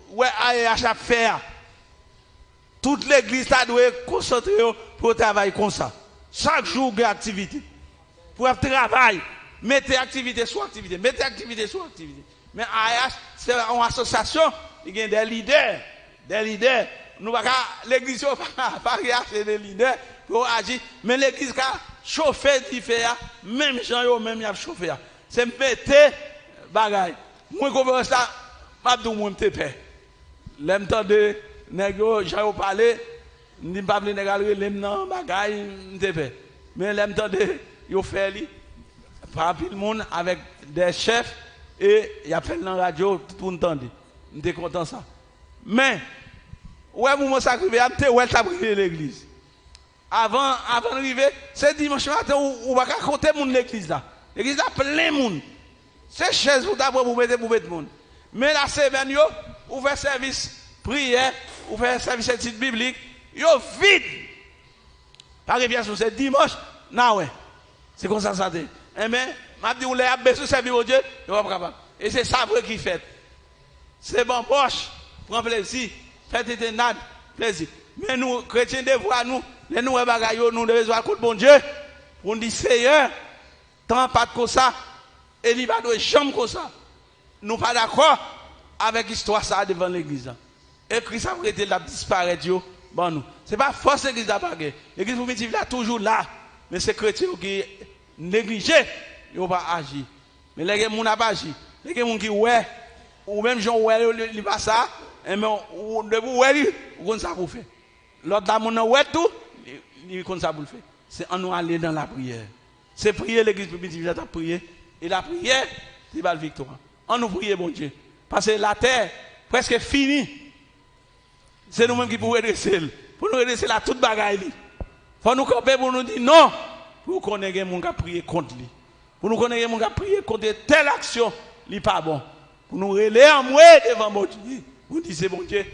Speaker 1: ouais, à chaque faire. Toute l'église ça doit concentrer pour travailler comme ça. Chaque jour, il y a activité. Pour travailler, mettez activité sur activité, mettez activité sur activité. Mais AH, c'est une association, il y a des leaders. Des leaders. Nous l'église n'a pas assez de leaders pour agir. Mais l'église a chauffé qui fait, même gens, même y a chauffé. C'est mettre bagaille. Moi, comme ça, je ne sais pas. L'aime de négo, j'ai parlé, je ne sais pas si l'aime non, bagaille, je ne sais pas. Mais l'aime de, il fait lui, par le monde avec des chefs et il appelle dans la radio tout le temps. Je suis content de ça. Mais, ouais, moi, ça arrive, je suis l'église. Avant d'arriver, c'est dimanche matin où on va compter l'église là. L'église là plein de monde. C'est chaise pour d'abord pour mettre monde. Mais la semaine yo, on fait service prière, on fait service étude biblique, yo vite. Par exemple, sur ce dimanche, non ouais. C'est comme ça ça dit. Eh bien, m'a dit on l'a besoin de servir au Dieu, yo pas capable. Et c'est ça vrai qui fait. C'est bon poche, prend plaisir, faites éternel, plaisir. Mais nous chrétiens devoir nous les nous bagaille nous devons avoir contre bon Dieu pour dire Seigneur tant pas comme ça et il va de chambre comme ça nous pas d'accord avec l'histoire ça devant l'église et Christ a été là disparaître bon nous c'est pas force l'église à baguer l'église primitive là toujours là mais c'est chrétien qui négligé ils pas agir mais les gens n'a pas agi les gens qui ouais ou même gens ouais il pas ça et mais de vous ouais on ça pour faire l'autre là mon ouais tout il comme ça pour le faire. C'est en nous aller dans la prière. C'est prier l'église primitive, à prier. Et la prière, c'est la victoire. En nous prier, bon Dieu. Parce que la terre, presque finie. C'est nous-mêmes qui pouvons redresser. Pour nous redresser la toute bagaille. Il faut nous camper pour nous dire non. Pour qu'on ait des gens qui prient contre lui. Pour nous connaître des gens qui prient contre telle action, il n'est pas bon. Pour nous relayer en moi devant mon Dieu. Vous dites, c'est bon Dieu.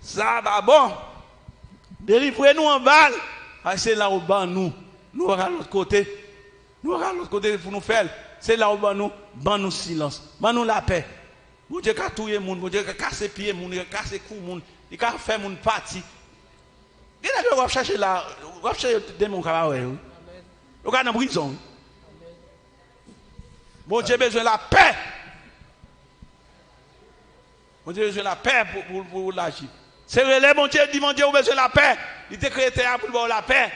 Speaker 1: Ça va bon. Délivrez-nous en balle. C'est là où nous allons à l'autre côté. Nous allons à l'autre côté pour nous faire. C'est là où nous silence. Nous la paix. Mon Dieu a tué moun, mon Dieu a cassé pied moun, il a cassé cou moun, il a fait moun parti. Il a cherché là, on va chercher des démons cabaret. On va dans prison. Mon Dieu a besoin de la paix. Mon Dieu a besoin de la paix pour l'agir. C'est vrai, mon Dieu dit, mon Dieu a besoin de la paix. Il était créé pour la paix.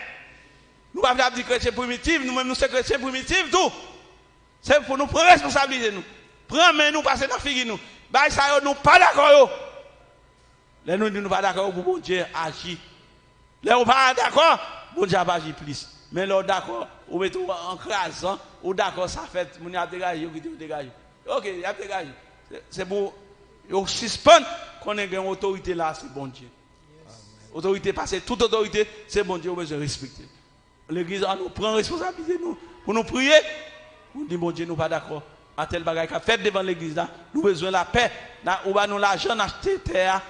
Speaker 1: Nous ne pouvons pas dire chrétiens primitifs, nous-mêmes nous sommes chrétiens primitifs, tout. C'est pour nous prendre responsabilité. Nous. Prendre nous, passer dans la figure. Nous ne sommes pas d'accord. Là, nous ne sommes pas d'accord pour bon Dieu agir. Là, nous ne sommes pas d'accord, bon Dieu va agir plus. Mais là, d'accord, on met tout en crasant, ou d'accord, ça fait, on a dégagé, on a dégagé. Ok, il a dégagé. C'est pour suspendre qu'on ait une autorité là, c'est bon Dieu. Autorité, parce que toute autorité, c'est bon Dieu, on besoin de respecter. L'église nous prend responsabilité nous, pour nous prier. On dit, bon Dieu, nous pas d'accord. À tel bagage qu'a fait devant l'église là, nous avons besoin de la paix. On va nous l'argent, acheter terre,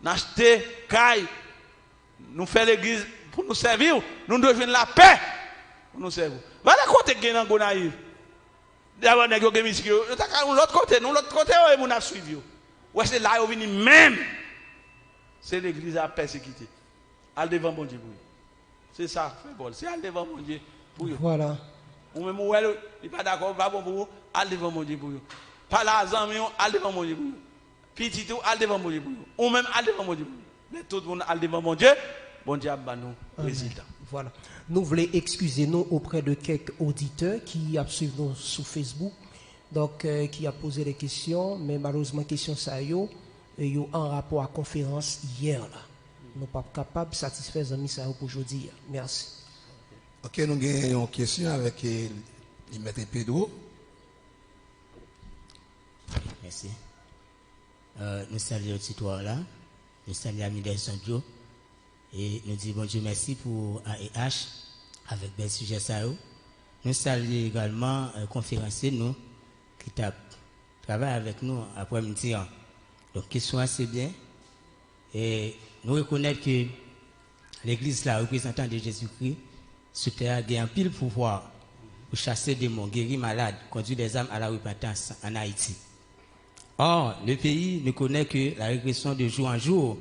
Speaker 1: acheter caille. Nous faire l'église pour nous servir. Nous devons la paix pour nous servir. Voilà côté qui est dans Gonaïve. D'abord, nous avons mis l'autre côté, nous l'autre côté, on a suivi. Ouais, c'est là où on vient même. C'est l'église à persécuter. Al devant mon Dieu pour vous. C'est ça, c'est al devant mon Dieu pour vous.
Speaker 4: Voilà.
Speaker 1: Ou même où il n'est pas d'accord, pas bon pour vous, al devant mon Dieu pour vous. Pas la zami, al devant mon Dieu pour vous. Petit tout, al devant mon Dieu pour vous. Ou même al devant mon Dieu pour vous. Mais tout le monde al devant mon Dieu, bon Dieu a nous résultat.
Speaker 4: Voilà. Nous voulons excuser nous auprès de quelques auditeurs qui suivent nous sur Facebook, donc qui a posé des questions, mais malheureusement, questions ça y a en rapport à la conférence hier là. Nous ne sommes pas capables de satisfaire les amis ça pour aujourd'hui. Merci.
Speaker 2: Ok, nous avons une question avec le maître Pedro.
Speaker 6: merci. Nous saluons le tutoir là, nous saluons l'ami des Sandio et nous disons bon Dieu merci pour AEH avec des sujets ça. Nous saluons également conférencier nous qui travaille avec nous après-midi. Donc question assez bien et nous reconnaître que l'église là représentant de Jésus-Christ sur terre a un pile pouvoir pour chasser des démons, guérir malades, conduire des âmes à la repentance en Haïti. Or, le pays ne connaît que la régression de jour en jour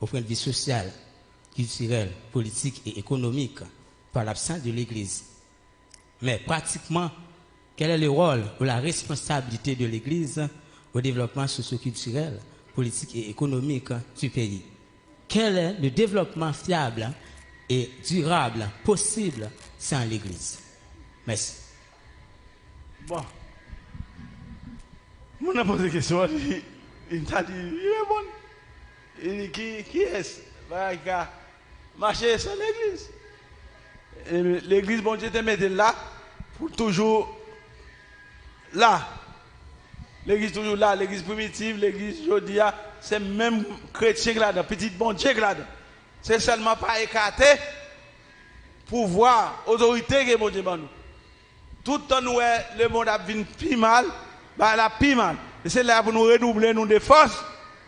Speaker 6: au point de vue social, culturel, politique et économique par l'absence de l'Église. Mais pratiquement, quel est le rôle ou la responsabilité de l'Église au développement socio-culturel, politique et économique du pays? Quel est le développement fiable et durable possible sans l'Église? Merci.
Speaker 1: Bon. Mon a posé une question, il t'a dit, il répond. Il dit, qui est-ce qui a marché sur l'église? L'église, bon Dieu, te mette là, pour toujours là. L'église toujours là, l'église primitive, l'église jodia, c'est même chrétien là, petit bon Dieu là. C'est seulement pas écarté, pouvoir, autorité que bon Dieu nous. Tout le temps, nous, le monde a vu plus mal, bah, la plus mal. Et c'est là pour nous redoubler nos forces,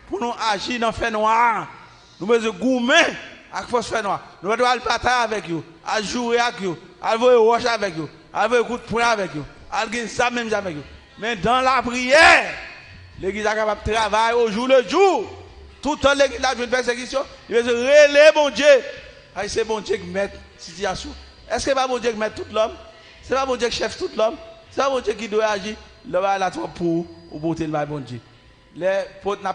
Speaker 1: pour nous agir dans le fait noir. Nous devons gourmer avec force fait noir. Nous devons aller batailler avec vous, à jouer avec vous, à aller roche avec vous, à aller coup de poing avec vous, à aller ça même avec vous. Mais dans la prière, l'église est capable de travailler au jour le jour. Tout le temps, l'église a une persécution, il veut se relayer, mon Dieu. C'est bon Dieu qui met la situation. Est-ce que c'est pas bon Dieu qui met tout l'homme? C'est pas bon Dieu qui chef tout l'homme. C'est pas bon Dieu qui doit agir. Là, là, pour porter le bon Dieu. Les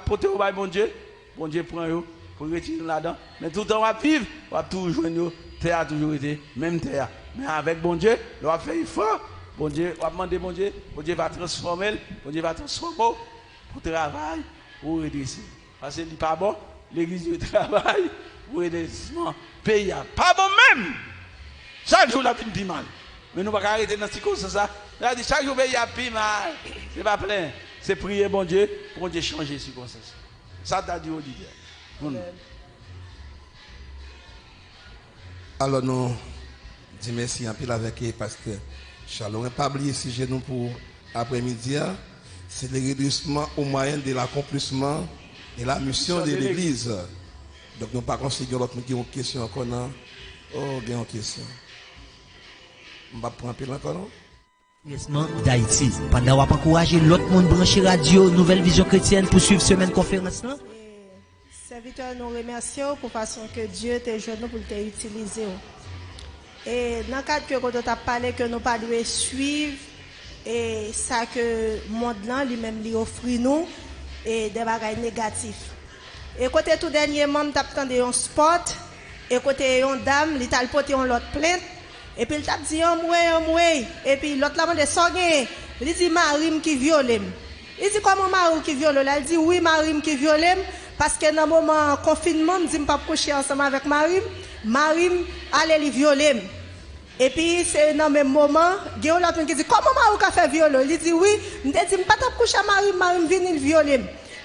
Speaker 1: porter au bon Dieu, bon Dieu prend eux pour retirer là-dedans. Mais tout le temps, on va vivre, on va toujours joindre. Terre a toujours été, même terre. Mais avec bon Dieu, on va faire effort. Bon Dieu, on va demander bon Dieu va transformer, bon Dieu va transformer pour travailler, pour redresser. Parce que ce n'est pas bon, l'église du travail, pour redressement, pays pas bon même. Chaque jour, la vie est mal. Mais nous ne pouvons pas arrêter dans ce coup, c'est ça. Chaque jour, il y a plus mal. Ce n'est pas plein. C'est prier bon Dieu pour Dieu changer les circonstances. Ça, t'as dit au leader.
Speaker 2: Alors, nous disons merci un peu avec le pasteur Chalon. Pas oublier si j'ai nous pour après-midi, c'est le redressement au moyen de l'accomplissement de la mission de l'Église. Donc, nous ne pas considérer l'autre qui a une question encore. Oh, il y a une question. On va prendre un peu encore, non?
Speaker 7: D'Haïti. Pendant qu'on encourager l'autre monde brancher radio, Nouvelle Vision Chrétienne pour suivre semaine conférence là.
Speaker 8: Serviteur, nous remercions pour façon que Dieu te joint pour te utiliser. Et dans le cadre que tu as parlé que nous pas devons suivre et ça que le monde là lui-même lui offre nous et des bagages négatifs. Et côté tout dernièrement, tu as entendu un sport et côté une dame, il t'a porté une autre plainte. Et puis il t'a dit un moué. Et puis l'autre là de sogné. Il dit Marim qui viole. Il dit comment Marim qui viole? Il dit oui Marim qui viole parce que dans le moment confinement, il dit pas coucher ensemble avec Marim. Marim allait lui violer. Et puis c'est dans le même moment, il y a l'autre qui dit comment Marim a fait violer? Il dit oui, il dit pas coucher Marim, Marim vient le violer.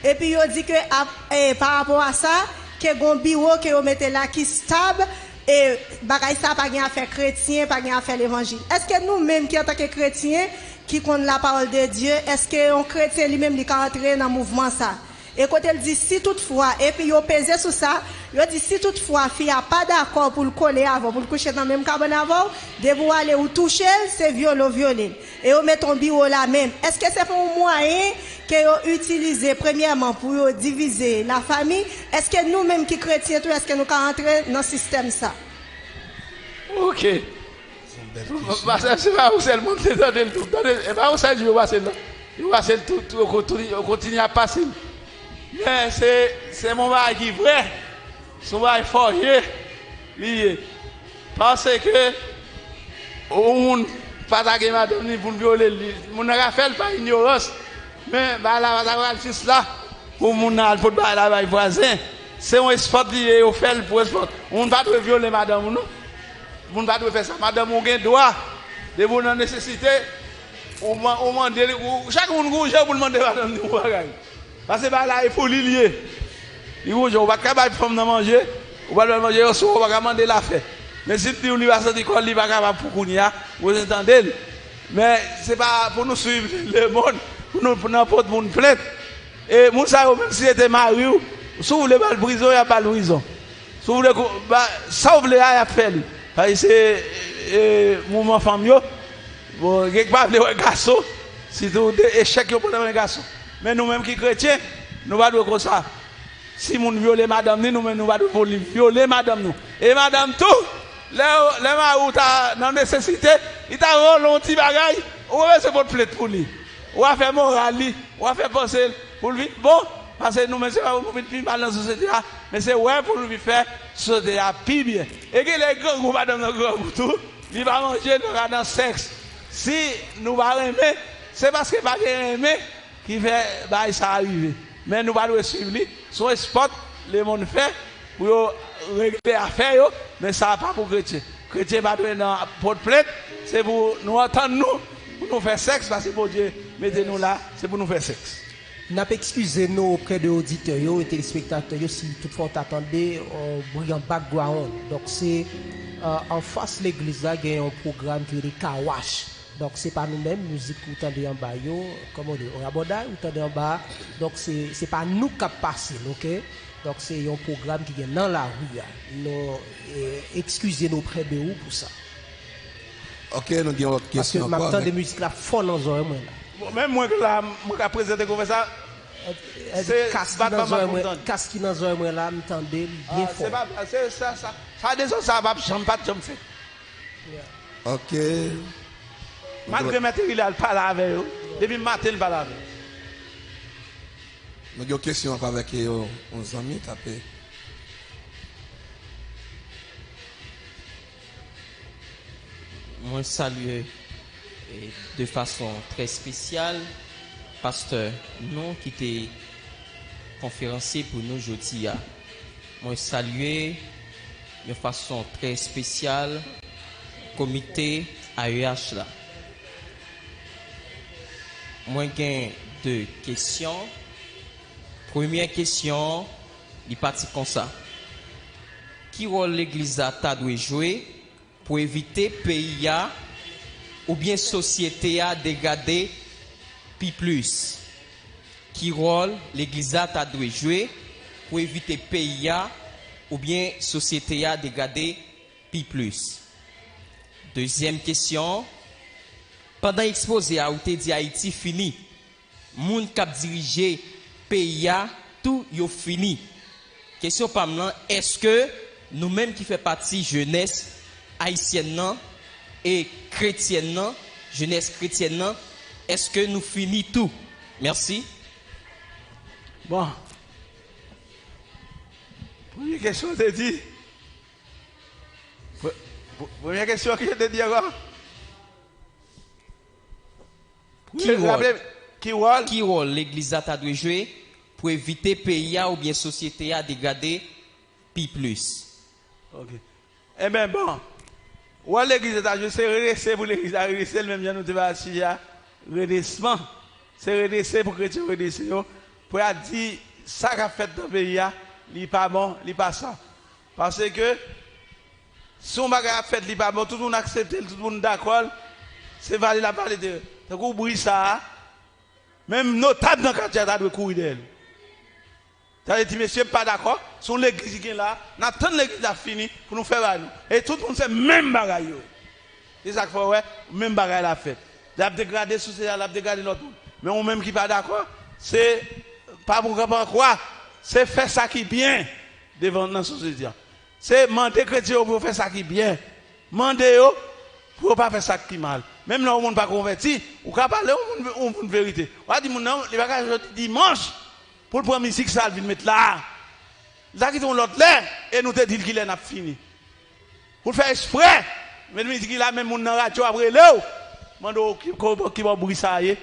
Speaker 8: Et puis il dit que par rapport à ça, que un bureau que vous mettez là qui stable. Et bagay ça pas rien à faire chrétien, pas rien à faire l'évangile. Est-ce que nous-mêmes qui en tant que chrétiens qui connaissent la parole de Dieu, est-ce que un chrétien lui-même qui entrer dans le mouvement ça? Et quand elle dit si toutefois et puis il pesé sur ça, il dit si toutefois fille a pas d'accord pour le coller avant, pour le coucher dans le même cabane avant, de vous aller ou toucher, c'est violer. Et on met ton bureau là même. Est-ce que c'est pour un moyen que vous utilisez premièrement pour diviser la famille? Est-ce que nous-mêmes qui chrétiens, est-ce que nous pouvons entrer dans ce système ça?
Speaker 1: Ok. C'est pas où c'est le monde qui est dans le tout. Et pas où ça Dieu va passer là. Il va passer tout, on continue à passer. Mais c'est mon mari qui est vrai. Son mari forgé. Lié. Parce que on pas d'attaquer madame ni pour violer. Mon a fait par ignorance. Mais bah là fils là pour mon al pour là voisin. C'est un sport lié au fait pour sport. On ne va pas violer madame non. On ne va pas faire ça. Madame on a droit de vous dans nécessité chaque monde rouge pour demander madame nous bagaille. Parce que là il faut lier. Il rouge on va capable femme manger, on va manger au soir, on va demander la fête. Mais si tu lui vas sentir qu'on lui pas capable pour kounia, vous entendez? Mais c'est pas pour nous suivre le monde, pour n'importe monde plainte. Et Moussa même si était marié, si vous voulez pas le prison, il y a pas de prison. Si vous voulez ça vous voulez à faire lui. Parce que c'est mouvement famille. Bon, quelque part les garçons, si tout échec pour les garçons. Mais nous-mêmes qui chrétiens, nous pas comme ça. Si nous violer madame nous-mêmes nous pas violer madame nous. Et madame tout, les marou dans nécessité, il t'a rolé un petit bagaille, ou c'est votre plainte pour lui. Ou a fait moral lui, ou a fait penser pour lui. Bon, parce que nous-mêmes c'est pas pour plus mal dans la société, mais c'est ouais pour lui faire société à plus bien. Et que les grands goûts madame dans grand goût tout, il va manger dans le sexe. Si nous ne pas aimer, c'est parce que pas aimer qui fait ça arriver. Mais nous ne pas suivre lui. Son sport, le monde fait pour régler l'affaire, mais ça n'est pas pour chrétien. Chrétien pas dans porte plainte, c'est pour nous entendre nous, pour nous faire sexe, parce que pour Dieu, mettez-nous là, c'est pour nous faire sexe.
Speaker 4: N'a pas excusé nous auprès de auditeurs et téléspectateurs si toutefois on attendait un brillant background. Donc c'est en face de l'église là, il y a un programme qui est le Kawash. Donc c'est pas nous-mêmes musique ou tendez en bas yo, comme on dit, on abordage ou tendez en bas. Donc c'est pas nous qui passons, OK? Donc c'est un programme qui est dans la rue. Nous excusez-nous auprès de vous pour ça.
Speaker 2: OK, nous disons autre question.
Speaker 4: Parce que maintenant de musique là fort dans les oreilles là.
Speaker 1: Même moi que là, moi présenter comme ça.
Speaker 4: C'est casque qui dans les oreilles là, m'entendez bien fort.
Speaker 1: C'est pas ça des autres ça va pas jamais fait.
Speaker 2: OK.
Speaker 1: Malgré matériel pas là avec eux, depuis matin pas là avec.
Speaker 2: Nous avons une question encore avec nos amis tapé.
Speaker 9: Moi salue de façon très spéciale pasteur non qui était conférencier pour nous aujourd'hui. Moi saluer de façon très spéciale comité AEH là. Moi j'ai deux questions. Première question, il partit comme ça. Qui rôle l'église a doit jouer pour éviter pays ou bien société à dégrader plus? Qui rôle l'église a doit jouer pour éviter pays ou bien société à dégrader plus? Deuxième question, pendant l'exposé à outé dit Haïti fini, moun k'ap dirigé pays tout yo fini. Question par moi, est-ce que nous-mêmes qui fait partie jeunesse haïtienne et chrétienne, jeunesse chrétienne, est-ce que nous finit tout? Merci.
Speaker 1: Bon. Première question, c'est dit. Première question que je te dis encore.
Speaker 9: Qui rôle l'église a doit jouer pour éviter pays ou bien société à dégrader plus?
Speaker 1: OK. Eh bien bon. Ou l'église a joué, c'est redresser pour l'église à redresser, le même genre nous te va assis à redressement. C'est redresser pour chrétien redresser pour dire ça qu'a fait dans le pays, il n'est pas bon, il n'est pas ça. Parce que si on a fait il n'est pas bon, tout le monde accepte, tout le monde d'accord, c'est valide la parole de donc on brille ça. Même notable dans le quartier doit courir d'elle. Ça veut dire monsieur pas d'accord, son l'église qui est là, n'attend l'église a fini pour nous faire bail. Et tout le monde c'est même bagaille. C'est ça qu'il faut ouais, même bagaille la fait. L'a dégradé société, l'a dégradé l'autre monde. Mais on même qui pas d'accord, c'est pas pour quoi, c'est faire ça qui est bien devant la société. C'est demander chrétien pour faire ça qui est bien. Demander pour pas faire ça qui est mal. Même là, on ne pas converti, ou pas parler on vérité. On a dit, non, les bagages dimanche, pour le prendre musique, ça, il mettre là. Là, qui sont l'autre là, et nous te dit qu'il est fini. Pour faire exprès, mais nous dit qu'il a même mon radio après là. Mando qui va bruit ça y est.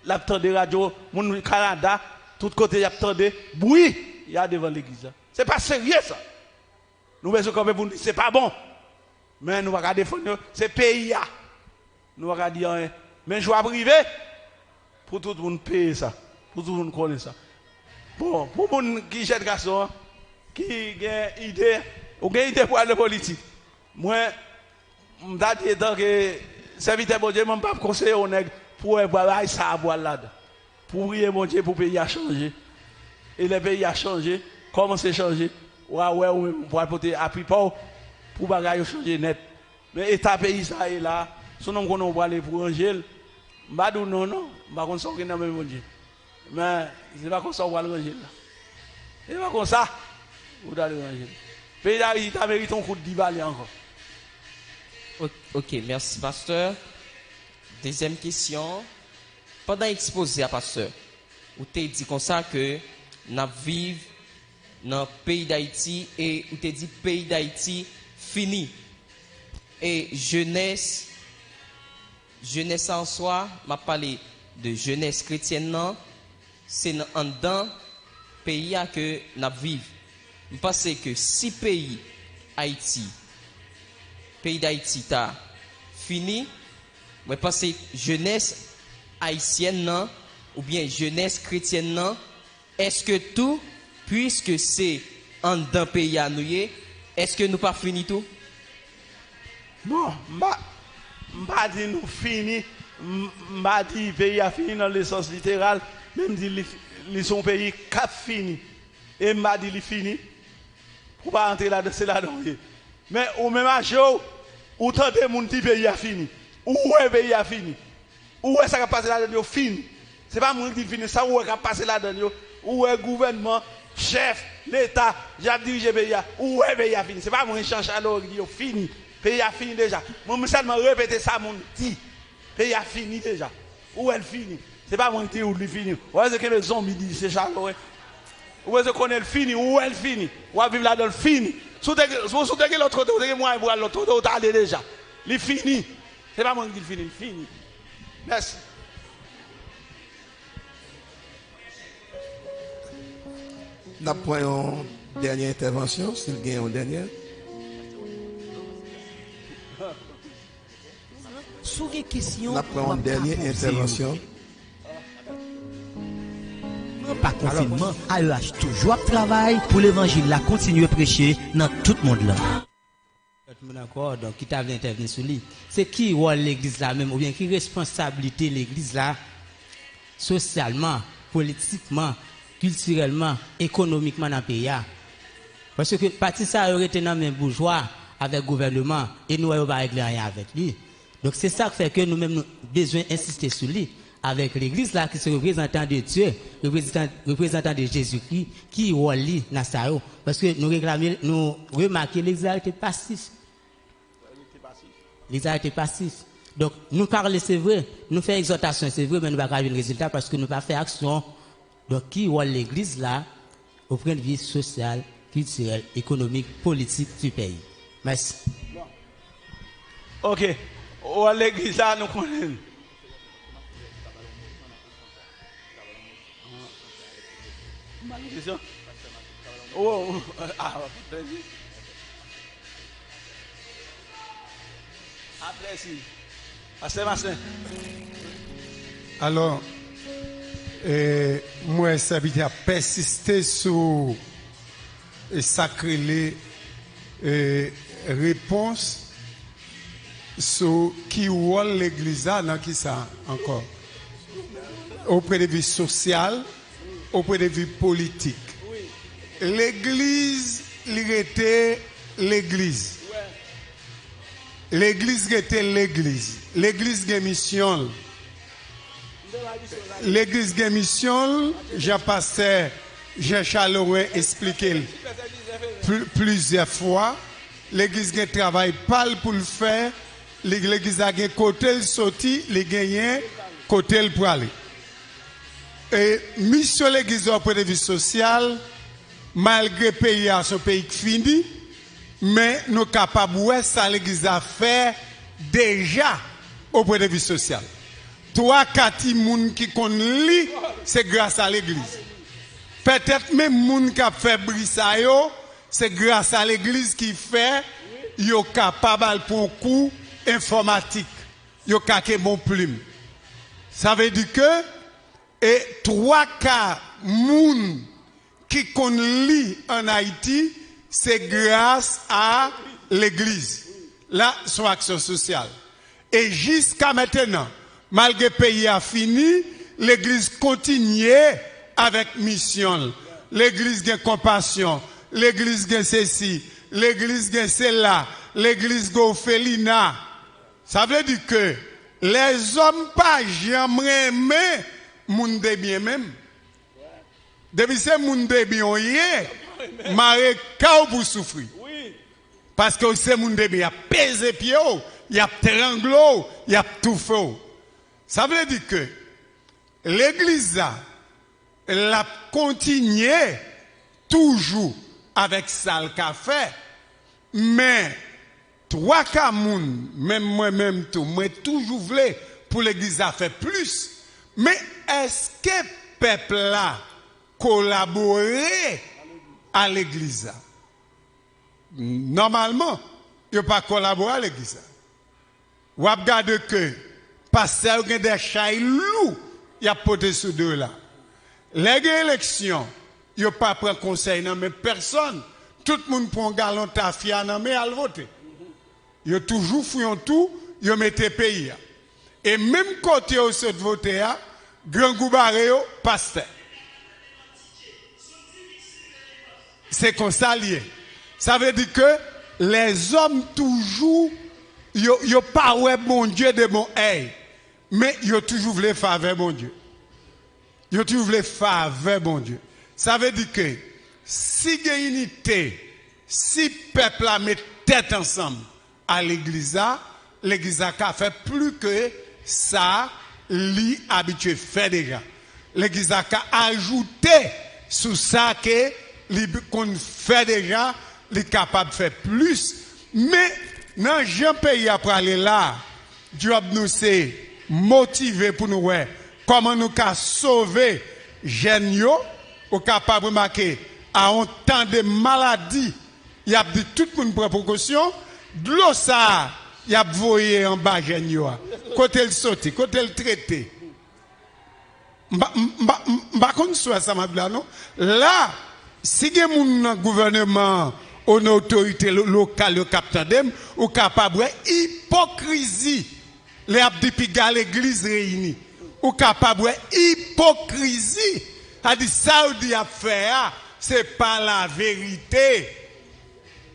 Speaker 1: L'aptend de radio, mon Canada, tout côté l'aptend de bruit, il y a devant l'église. C'est pas sérieux ça. Nous besoin quand même pour dire c'est pas bon. Mais nous va défendre c'est pays. Nous allons dire, Mais joie privé, pour tout le monde payer ça. Pour tout le monde connaître ça. Bon, pour les gens qui jette garçon, qui ont une idée, ou une idée pour la politique. Moi, je dis que serviteur bon Dieu, je ne peux pas conseiller aux nègres pour boire ça à boire là. Pour prier mon Dieu, pour le pays a changé. Et le pays a changé. Comment c'est changé? Ouais, ou pour apporter appui pour bagaille changer net. Mais état pays ça est là. Si nous on aller pour Angèle, pas non, pas comme ça dans même Dieu. Mais c'est pas comme ça on va Angèle là. C'est pas comme ça. Vous allez Angèle. Pays d'Haïti mérite un coup de divaler encore.
Speaker 9: Ok, merci pasteur. Deuxième question. Pendant l'exposé à pasteur, vous t'avez dit comme ça que nous vivons dans le pays d'Haïti et vous t'avez dit pays d'Haïti fini. Et jeunesse en soi, m'a parlé de jeunesse chrétienne, c'est en dedans pays que nous vivons. Je pense que si pays d'Haïti t'a fini, je pense que jeunesse haïtienne ou bien jeunesse chrétienne, est-ce que tout, puisque c'est en dedans pays à nous, est-ce que nous pas fini tout?
Speaker 1: Non, pas dit nous fini, pas dit pays a fini dans le sens littéral, même dit son pays cap fini et m'a dit il fini pour pas entrer là c'est là dedans. Mais au même âge où tant de monde dit pays a fini, où est pays a fini, où est ça qui a passé là dedans fini. C'est pas moi qui dit fini, ça où est qui a passé là dedans, où est gouvernement, chef, l'État, j'ai dirigé pays où est pays a fini. C'est pas moi qui change alors qui dit fini. Pays a fini déjà. Moi, je seulement répéter ça, mon dit. Pays a fini déjà. Où elle finit? C'est pas moi qui dis où elle finit. Où est-ce que les zombies disent, c'est Charles? Où est-ce qu'on est fini? Où elle finit? Où elle vit là dans le fini? Sous l'autre côté, vous avez moi pour l'autre côté, vous allez déjà. Il finit. C'est pas moi qui dis fini, il finit. Merci.
Speaker 2: Nous prenons une dernière intervention, s'il y a une dernière.
Speaker 7: Sous les questions,
Speaker 2: nous prenons une dernière intervention.
Speaker 7: Pas confinement, AEH toujours travail pour l'évangile, la continuer à prêcher dans tout le monde là. D'accord, donc qui t'a intervenu sur lui. C'est qui rôle l'église là même, ou bien qui responsabilité l'église là, socialement, politiquement, culturellement, économiquement dans le pays. Parce que parti ça aurait été dans même bourgeois avec le gouvernement et nous n'avons pas réglé rien avec lui. Donc c'est ça qui fait que nous-mêmes nous besoin d'insister sur lui. Avec l'église là qui se représentant de Dieu, représentant de Jésus-Christ, qui est dans ça. Parce que nous remarquons l'église était passif. L'église était passif. Donc nous parler c'est vrai, nous faisons exhortation c'est vrai, mais nous ne pouvons pas avoir le résultat parce que nous ne pouvons pas faire action. Donc qui est l'église là au point de vue social, culturel, économique, politique du pays. Merci.
Speaker 1: Ok. Ou l'église là nous connaissons.
Speaker 3: Alors, moi, ça veut dire persister sur sacré réponse sur qui rôle l'église dans qui ça encore auprès de vie sociale, auprès de vie politique. L'église était l'église. L'église était l'église. L'église de mission. L'église de mission, Jean-Pasteur Jean-Charles expliqué plusieurs fois. L'église de travail parle pour le faire. L'église a un côté le sorti, les gagnants côté le pour aller. Et mission l'église auprès de vie sociale, malgré le pays à son pays fini, mais nous sommes capables de voir ça l'église a fait déjà auprès de vie sociale. 3-4 personnes qui connaissent, c'est grâce à l'église. Peut-être même les gens qui ont fait brissa, c'est grâce à l'église qui fait, ils sont capables pour coup informatique. Ils ont bon plume. Ça veut dire que et 3 cas moun qui qu'on lit en Haïti, c'est grâce à l'église. Là, son action sociale. Et jusqu'à maintenant, malgré le pays a fini, l'église continue avec mission. L'église gagne compassion. L'église gagne ceci. L'église gagne celle-là. L'église gagne Félina. Ça veut dire que les hommes pas jamais aimé moun de bien même. Depuis c'est moun de bien yé, maré kao pour souffrir. Parce que c'est moun de bien, il a pesé pied, il a tranglo, il a tout fait. Ça veut dire que l'église a continué toujours avec ça le café, mais 3 cas moun, même moi-même tout, moi toujours voulu pour l'église a fait plus. Mais est-ce que le peuple là collaborer à l'église? Normalement, il ne pas collaborer à l'église. Ou regarde que pasteur a des chailles loups, il a porté sous deux là. Les élections, il ne pas prendre conseil, non, mais personne. Tout le monde prend un galon de tafia, non, mais à voter. Il a toujours fouillé tout, il a mis le pays. Et même quand il a voté, grand goubaré, pasteur. C'est comme ça lié. Ça veut dire que les hommes toujours, ils n'ont pas ouais bon Dieu de bon œil, mais ils ont toujours voulu faveur bon Dieu. Ils ont toujours voulu faveur bon Dieu. Ça veut dire que si il y a unité, si le peuple a mis tête ensemble à l'église, l'église a fait plus que ça, lui habitué fait déjà. L'église a ajouté sur ça que qu'on fait déjà, il est capable de faire plus. Mais dans un pays après aller là, Dieu nous c'est motivé pour nous voir comment nous pouvons sauver les jeunes, ou capable de remarquer à un temps de maladie, il y a dit tout le monde prend précaution, de l'eau ça, il y a voyé en bas jeunes, côté le sauté, côté le traité. M'ba kon soit ça m'a non. Là, si gen moun nan gouvernement ou nan autorité locale capitaine ou capable hypocrisie les abdi piga l'église réunie ou capable hypocrisie a dit ça ou dit a faire c'est pas la vérité,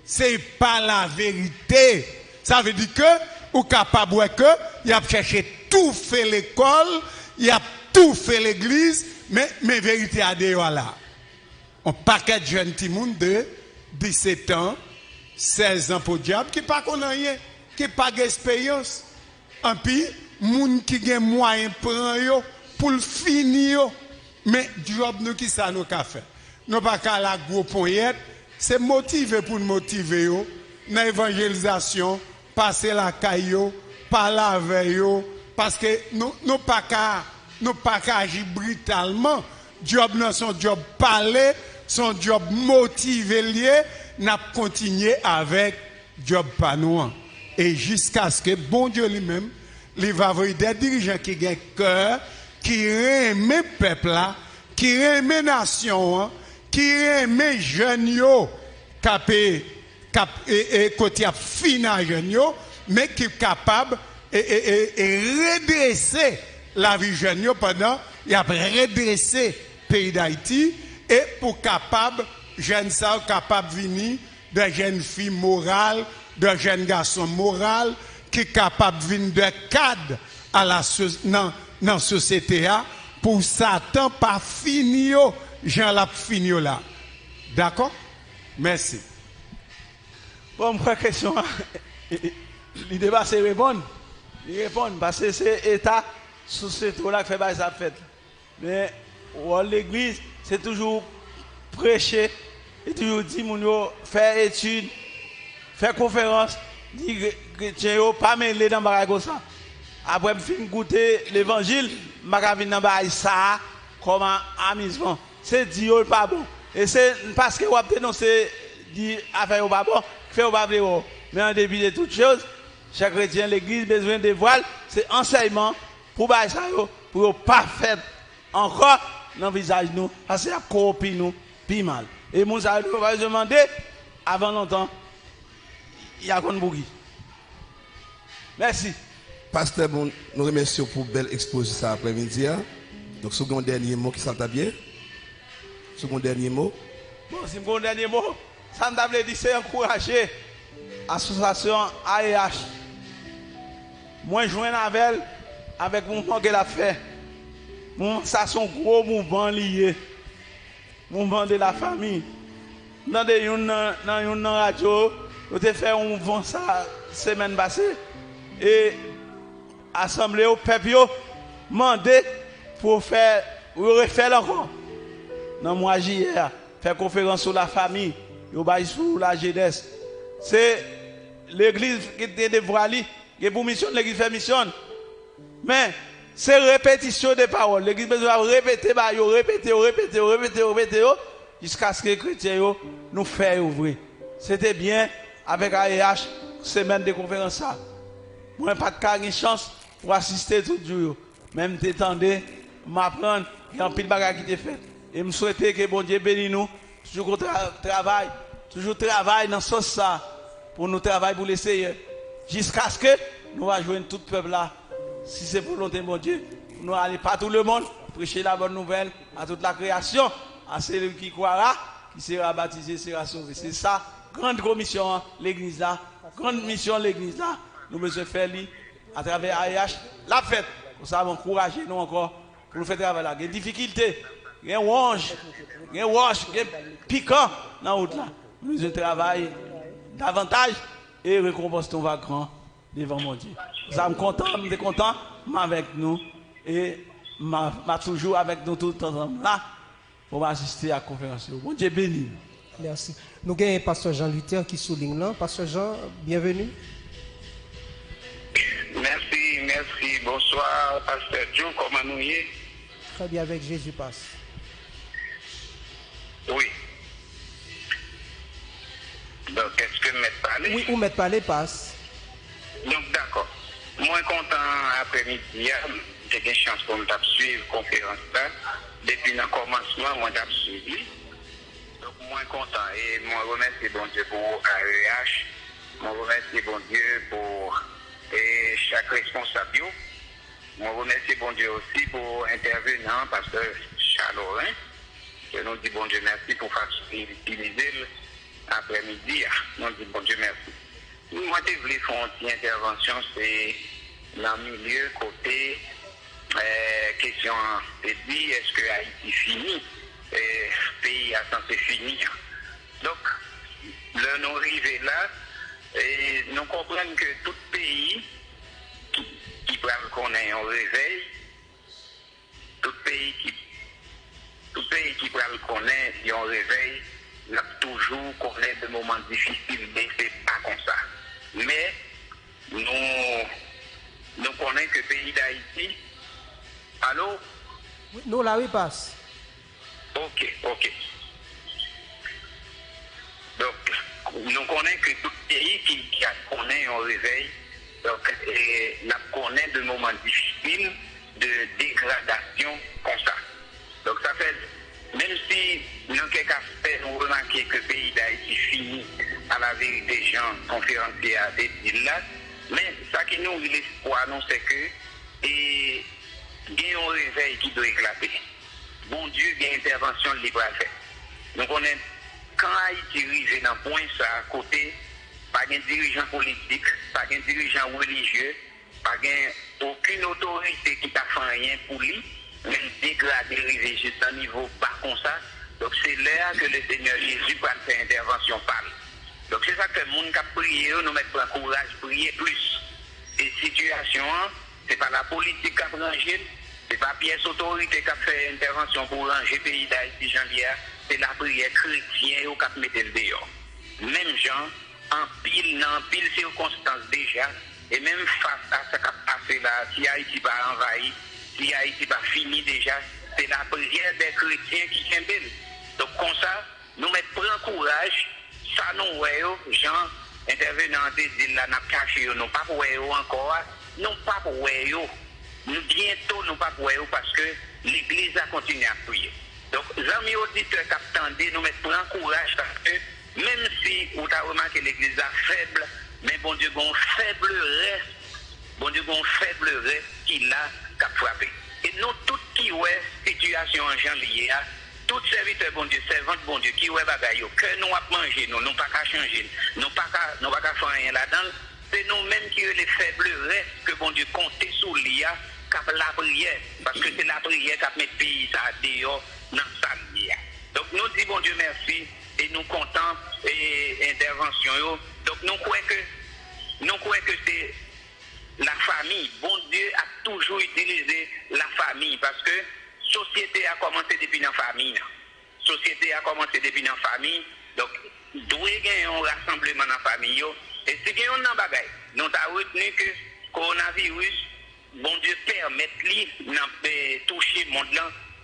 Speaker 3: c'est pas la vérité. Ça veut dire que ou capable que il a cherché tout fait l'école, il a tout fait l'église, mais vérité à dehors là. Un paquet de jeunes gens de 17 ans, 16 ans pour diable, qui pas connaît rien, qui pas d'expérience. En puis, moun qui gen moyen prend yo pour le finir. Mais job nous qui ça nous ka fait. Nous pas qu'à la gros poignette, c'est motivé pour nous motiver yo dans l'évangélisation, passer la caillou, parler avec yo parce que nous pas qu'à agir brutalement. Job non son job parler, son job motivé lié, n'a continué avec job panouan. Et jusqu'à ce que bon Dieu lui-même, il va avoir des dirigeants qui ont cœur, qui aiment le peuple là, qui aiment la nation, qui aiment les jeunes, qui ont fini à jeunes, mais qui sont capables de redresser la vie jeune pendant, il a redressé le pays d'Haïti, et pour capable, jeunes ça, capable de venir de jeunes filles morales, de jeunes garçons moraux, qui sont capables de venir de cadre à la société, pour Satan pas finir, Jean l'a fini là. D'accord? Merci.
Speaker 1: Bon, ma question, le débat c'est répondre. Il répond parce que c'est l'État, c'est tout là qui fait ça fait. Mais l'église, c'est toujours prêcher, et toujours dire, faire études, faire conférence, dire chrétien, pas mêler dans le ça. Après, je finis goûter l'évangile, je vais dans ça comme un amusement. C'est dire pas bon. Et c'est parce que vous avez dénoncé, dire affaire pas bon, fait pas bon. Mais en début de toutes choses, chaque chrétien, l'église, besoin de voile, c'est enseignement pour pour ne pas faire encore dans le visage nous, parce que ça copie nous, plus mal. Et nous allons demander, avant longtemps, il y a un bougie. Merci.
Speaker 2: Pasteur, bon, nous remercions pour belle exposition cet après-midi. Donc, second dernier mot qui s'entend bien. Second dernier mot.
Speaker 1: Bon, si mon dernier mot, ça me dit c'est encourager l'association AEH. Moi, je joins avec le mouvement qu'elle a fait. Ça, c'est un gros mouvement lié. Mouvement de la famille. Dans une radio, nous avons fait un mouvement ça semaine passée. Et assemblée au peuple, demandé pour refaire encore. Dans le mois juillet, faire conférence sur la famille, sur la jeunesse. C'est l'église qui est dévoilée, qui est pour mission, l'église fait mission. Mais c'est répétition des paroles. L'église doit répéter, répéter, jusqu'à ce que les chrétiens nous fassent ouvrir. C'était bien avec AEH, semaine de conférence. Moi, pas de cas de chance pour assister tout le jour. Même t'étendez, m'apprendre, il y a un pile de bagages qui est fait. Et je souhaite que bon Dieu bénisse nous, toujours travail dans ce sens pour nous travailler pour l'essayer. Jusqu'à ce que nous allons joindre tout le peuple là. Si c'est pour volonté de mon Dieu, nous allons pas tout le monde, prêcher la bonne nouvelle à toute la création, à celui qui croira, qui sera baptisé, sera sauvé. C'est ça, grande commission, l'église là, grande mission, l'église là. Nous devons faire à travers AEH la fête. Pour ça, encourager nous encore pour nous faire travailler là. Il y a des difficultés, il y a des piquant dans la route là. Nous devons travailler davantage et récompense ton va grand devant mon Dieu. Ça me content, je suis content, je avec nous et je toujours avec nous tout le temps là pour assister à la conférence. Bon Dieu béni.
Speaker 4: Merci. Nous avons pasteur Jean Luther qui souligne là. Pasteur Jean, bienvenue.
Speaker 10: Merci. Bonsoir, pasteur Joe, comment nous y est?
Speaker 4: Très bien, avec Jésus passe.
Speaker 10: Oui. Donc, est-ce que Maître Palais?
Speaker 4: Oui, ou Maître Palais passe.
Speaker 10: Donc, d'accord. Moi, content après-midi, j'ai des chances pour me suivre la conférence là. Depuis le commencement, moi, j'ai suivi. Donc, moi, content. Et moi, remercie bon Dieu pour AEH. Moi, remercie bon Dieu pour chaque responsable. Moi, remercie bon Dieu aussi pour intervenant, pasteur Chalorin. Je nous dis bon Dieu merci pour utiliser l'après-midi. Nous dis bon Dieu merci. Moi, je voulais faire une intervention, c'est dans le milieu, côté question, c'est dit, est-ce que Haïti finit? Pays a censé finir. Donc, le nous arrivé là, et nous comprenons que tout pays qui peut connaître un réveil, tout pays qui peut connaître un réveil, il a toujours connaît des moments difficiles, mais c'est pas comme ça. Mais nous connaissons que le pays d'Haïti. Allô?
Speaker 4: Oui, nous là, oui, passe.
Speaker 10: Ok. Donc, nous connaissons que tout pays qui connaît un réveil, donc, nous connaissons des moments difficiles de dégradation comme ça. Donc, ça fait, même si dans quelques aspects, nous remarquons que le pays d'Haïti finit à la vérité, Jean, conférencier à des îles là, mais ça qui nous l'espoir, nous, c'est que, il y a un réveil qui doit éclater. Bon Dieu, il y a une intervention libre à faire. Nous connaissons, quand Haïti arrive dans le point, ça, à côté, pas de dirigeant politique, pas de dirigeant religieux, pas aucune autorité qui t'a fait rien pour lui, même dégradé, arrivé juste à un niveau bas comme ça. Donc c'est là que le Seigneur Jésus va faire intervention par lui. Donc c'est ça que le monde qui a prié, nous mettons en courage, prier plus. Et situation, c'est pas la politique qui a rangé, c'est pas pièce autorité qui a fait intervention pour ranger le pays d'Haïti, Jean-Pierre, c'est la prière chrétienne qui a mis le dehors. Même gens, en pile circonstances déjà, et même face à ce qui a passé là, si Haïti va envahi, si Haïti va fini déjà, c'est la prière des chrétiens qui s'embellent. Donc comme ça, nous mettons en courage, ça nous voyons, gens intervenants des îles là, nous caché, nous pas pour encore, non pas pour nous bientôt nous pas croire parce que l'église a continué à prier. Donc, les amis auditeurs qui attendent, nous mettons courage parce que même si vous avez remarqué que l'église est faible, mais bon Dieu, un faible reste, bon Dieu, un faible reste qui l'a frappé. Et nous, tout qui ouais situation en janvier, tout serviteur bon Dieu, servante bon Dieu, qui ouais bagaille, que nous avons mangé, nous n'avons pas qu'à changer, nous n'avons pas qu'à faire rien là-dedans, c'est nous-mêmes qui sommes les faibles restes que bon Dieu compte sur l'IA, cap la prière, parce que c'est la prière qui met le pays à dehors dans sa vie. Donc nous disons bon Dieu merci et nous comptons et intervention. Donc nous croyons que c'est la famille. Bon Dieu a toujours utilisé la famille parce que la société a commencé depuis la famille. Société a commencé depuis la famille. Donc, doit y avoir un rassemblement dans la famille. Et si y a un bagage, nous avons retenu que le coronavirus, bon Dieu permet de toucher le monde,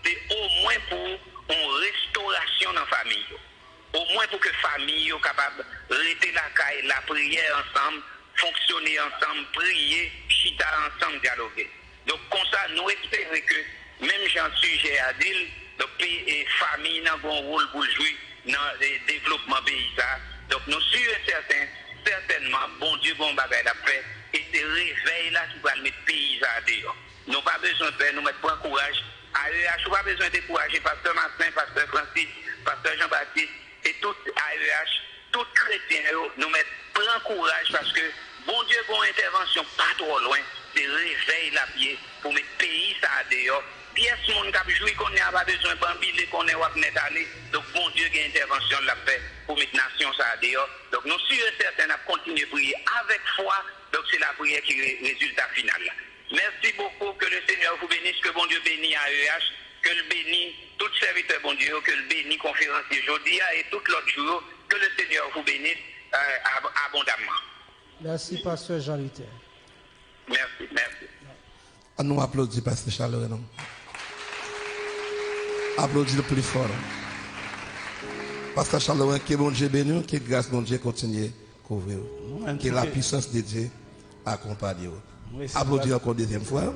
Speaker 10: c'est au moins pour une restauration dans la famille. Au moins pour que la famille soit capable de rester la prière ensemble, fonctionner ensemble, prier, chita ensemble, dialoguer. Donc, comme ça, nous espérons que, même Jean sujet à dire, les familles ont un rôle pour jouer dans le développement pays. Donc, nous sommes certainement, bon Dieu, bon bagage la paix, et c'est réveil là qui va mettre le pays à dehors. Nous n'avons pas besoin de faire, nous mettre point courage. AEH, nous n'avons pas besoin de décourager Pasteur Martin, Pasteur Francis, Pasteur Jean-Baptiste, et tout AEH, tout chrétien, nous mettre prend courage parce que bon Dieu, bon intervention, pas trop loin, c'est réveil la pied pour mettre le pays à dehors. Pièce monde qui a joué qu'on n'a pas besoin de bambiler, qu'on est allé. Donc bon Dieu, il y a intervention la paix pour mettre la nation à dehors. Donc nous sommes certains à continuer à prier avec foi. Donc c'est la prière qui est le résultat final. Merci beaucoup, que le Seigneur vous bénisse, que bon Dieu bénisse AEH, que le bénisse tout serviteur bon Dieu, que le bénisse conférencier aujourd'hui et tout l'autre jour, que le Seigneur vous bénisse abondamment.
Speaker 4: Merci, Pasteur Jean-Luther.
Speaker 10: Merci.
Speaker 2: On nous applaudit, Pasteur Chalouré. Applaudis le plus fort. Pasteur Chalouré, que bon Dieu bénisse, que grâce bon Dieu continue à couvrir. Que la puissance de Dieu accompagne. Applaudis encore deuxième fois.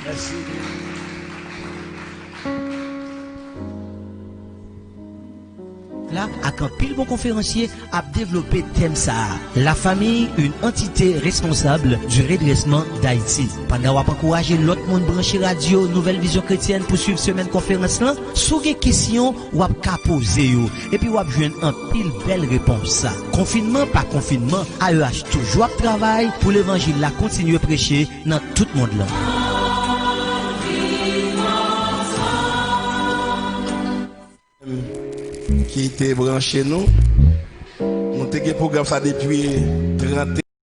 Speaker 1: Merci.
Speaker 7: Là, avec un pile bon conférencier, a développé thème ça. La famille, une entité responsable du redressement d'Haïti. Pendant qu'on encourager l'autre monde branché radio, Nouvelle Vision Chrétienne pour suivre semaine conférence là, sous des questions, ou a poser yo. Et puis ou a joindre un pile belle réponse. Confinement, pas confinement, AEH toujours travail pour l'évangile là continuer à prêcher dans tout le monde là.
Speaker 2: Qui était branché nous. Nous avons un programme ça depuis 30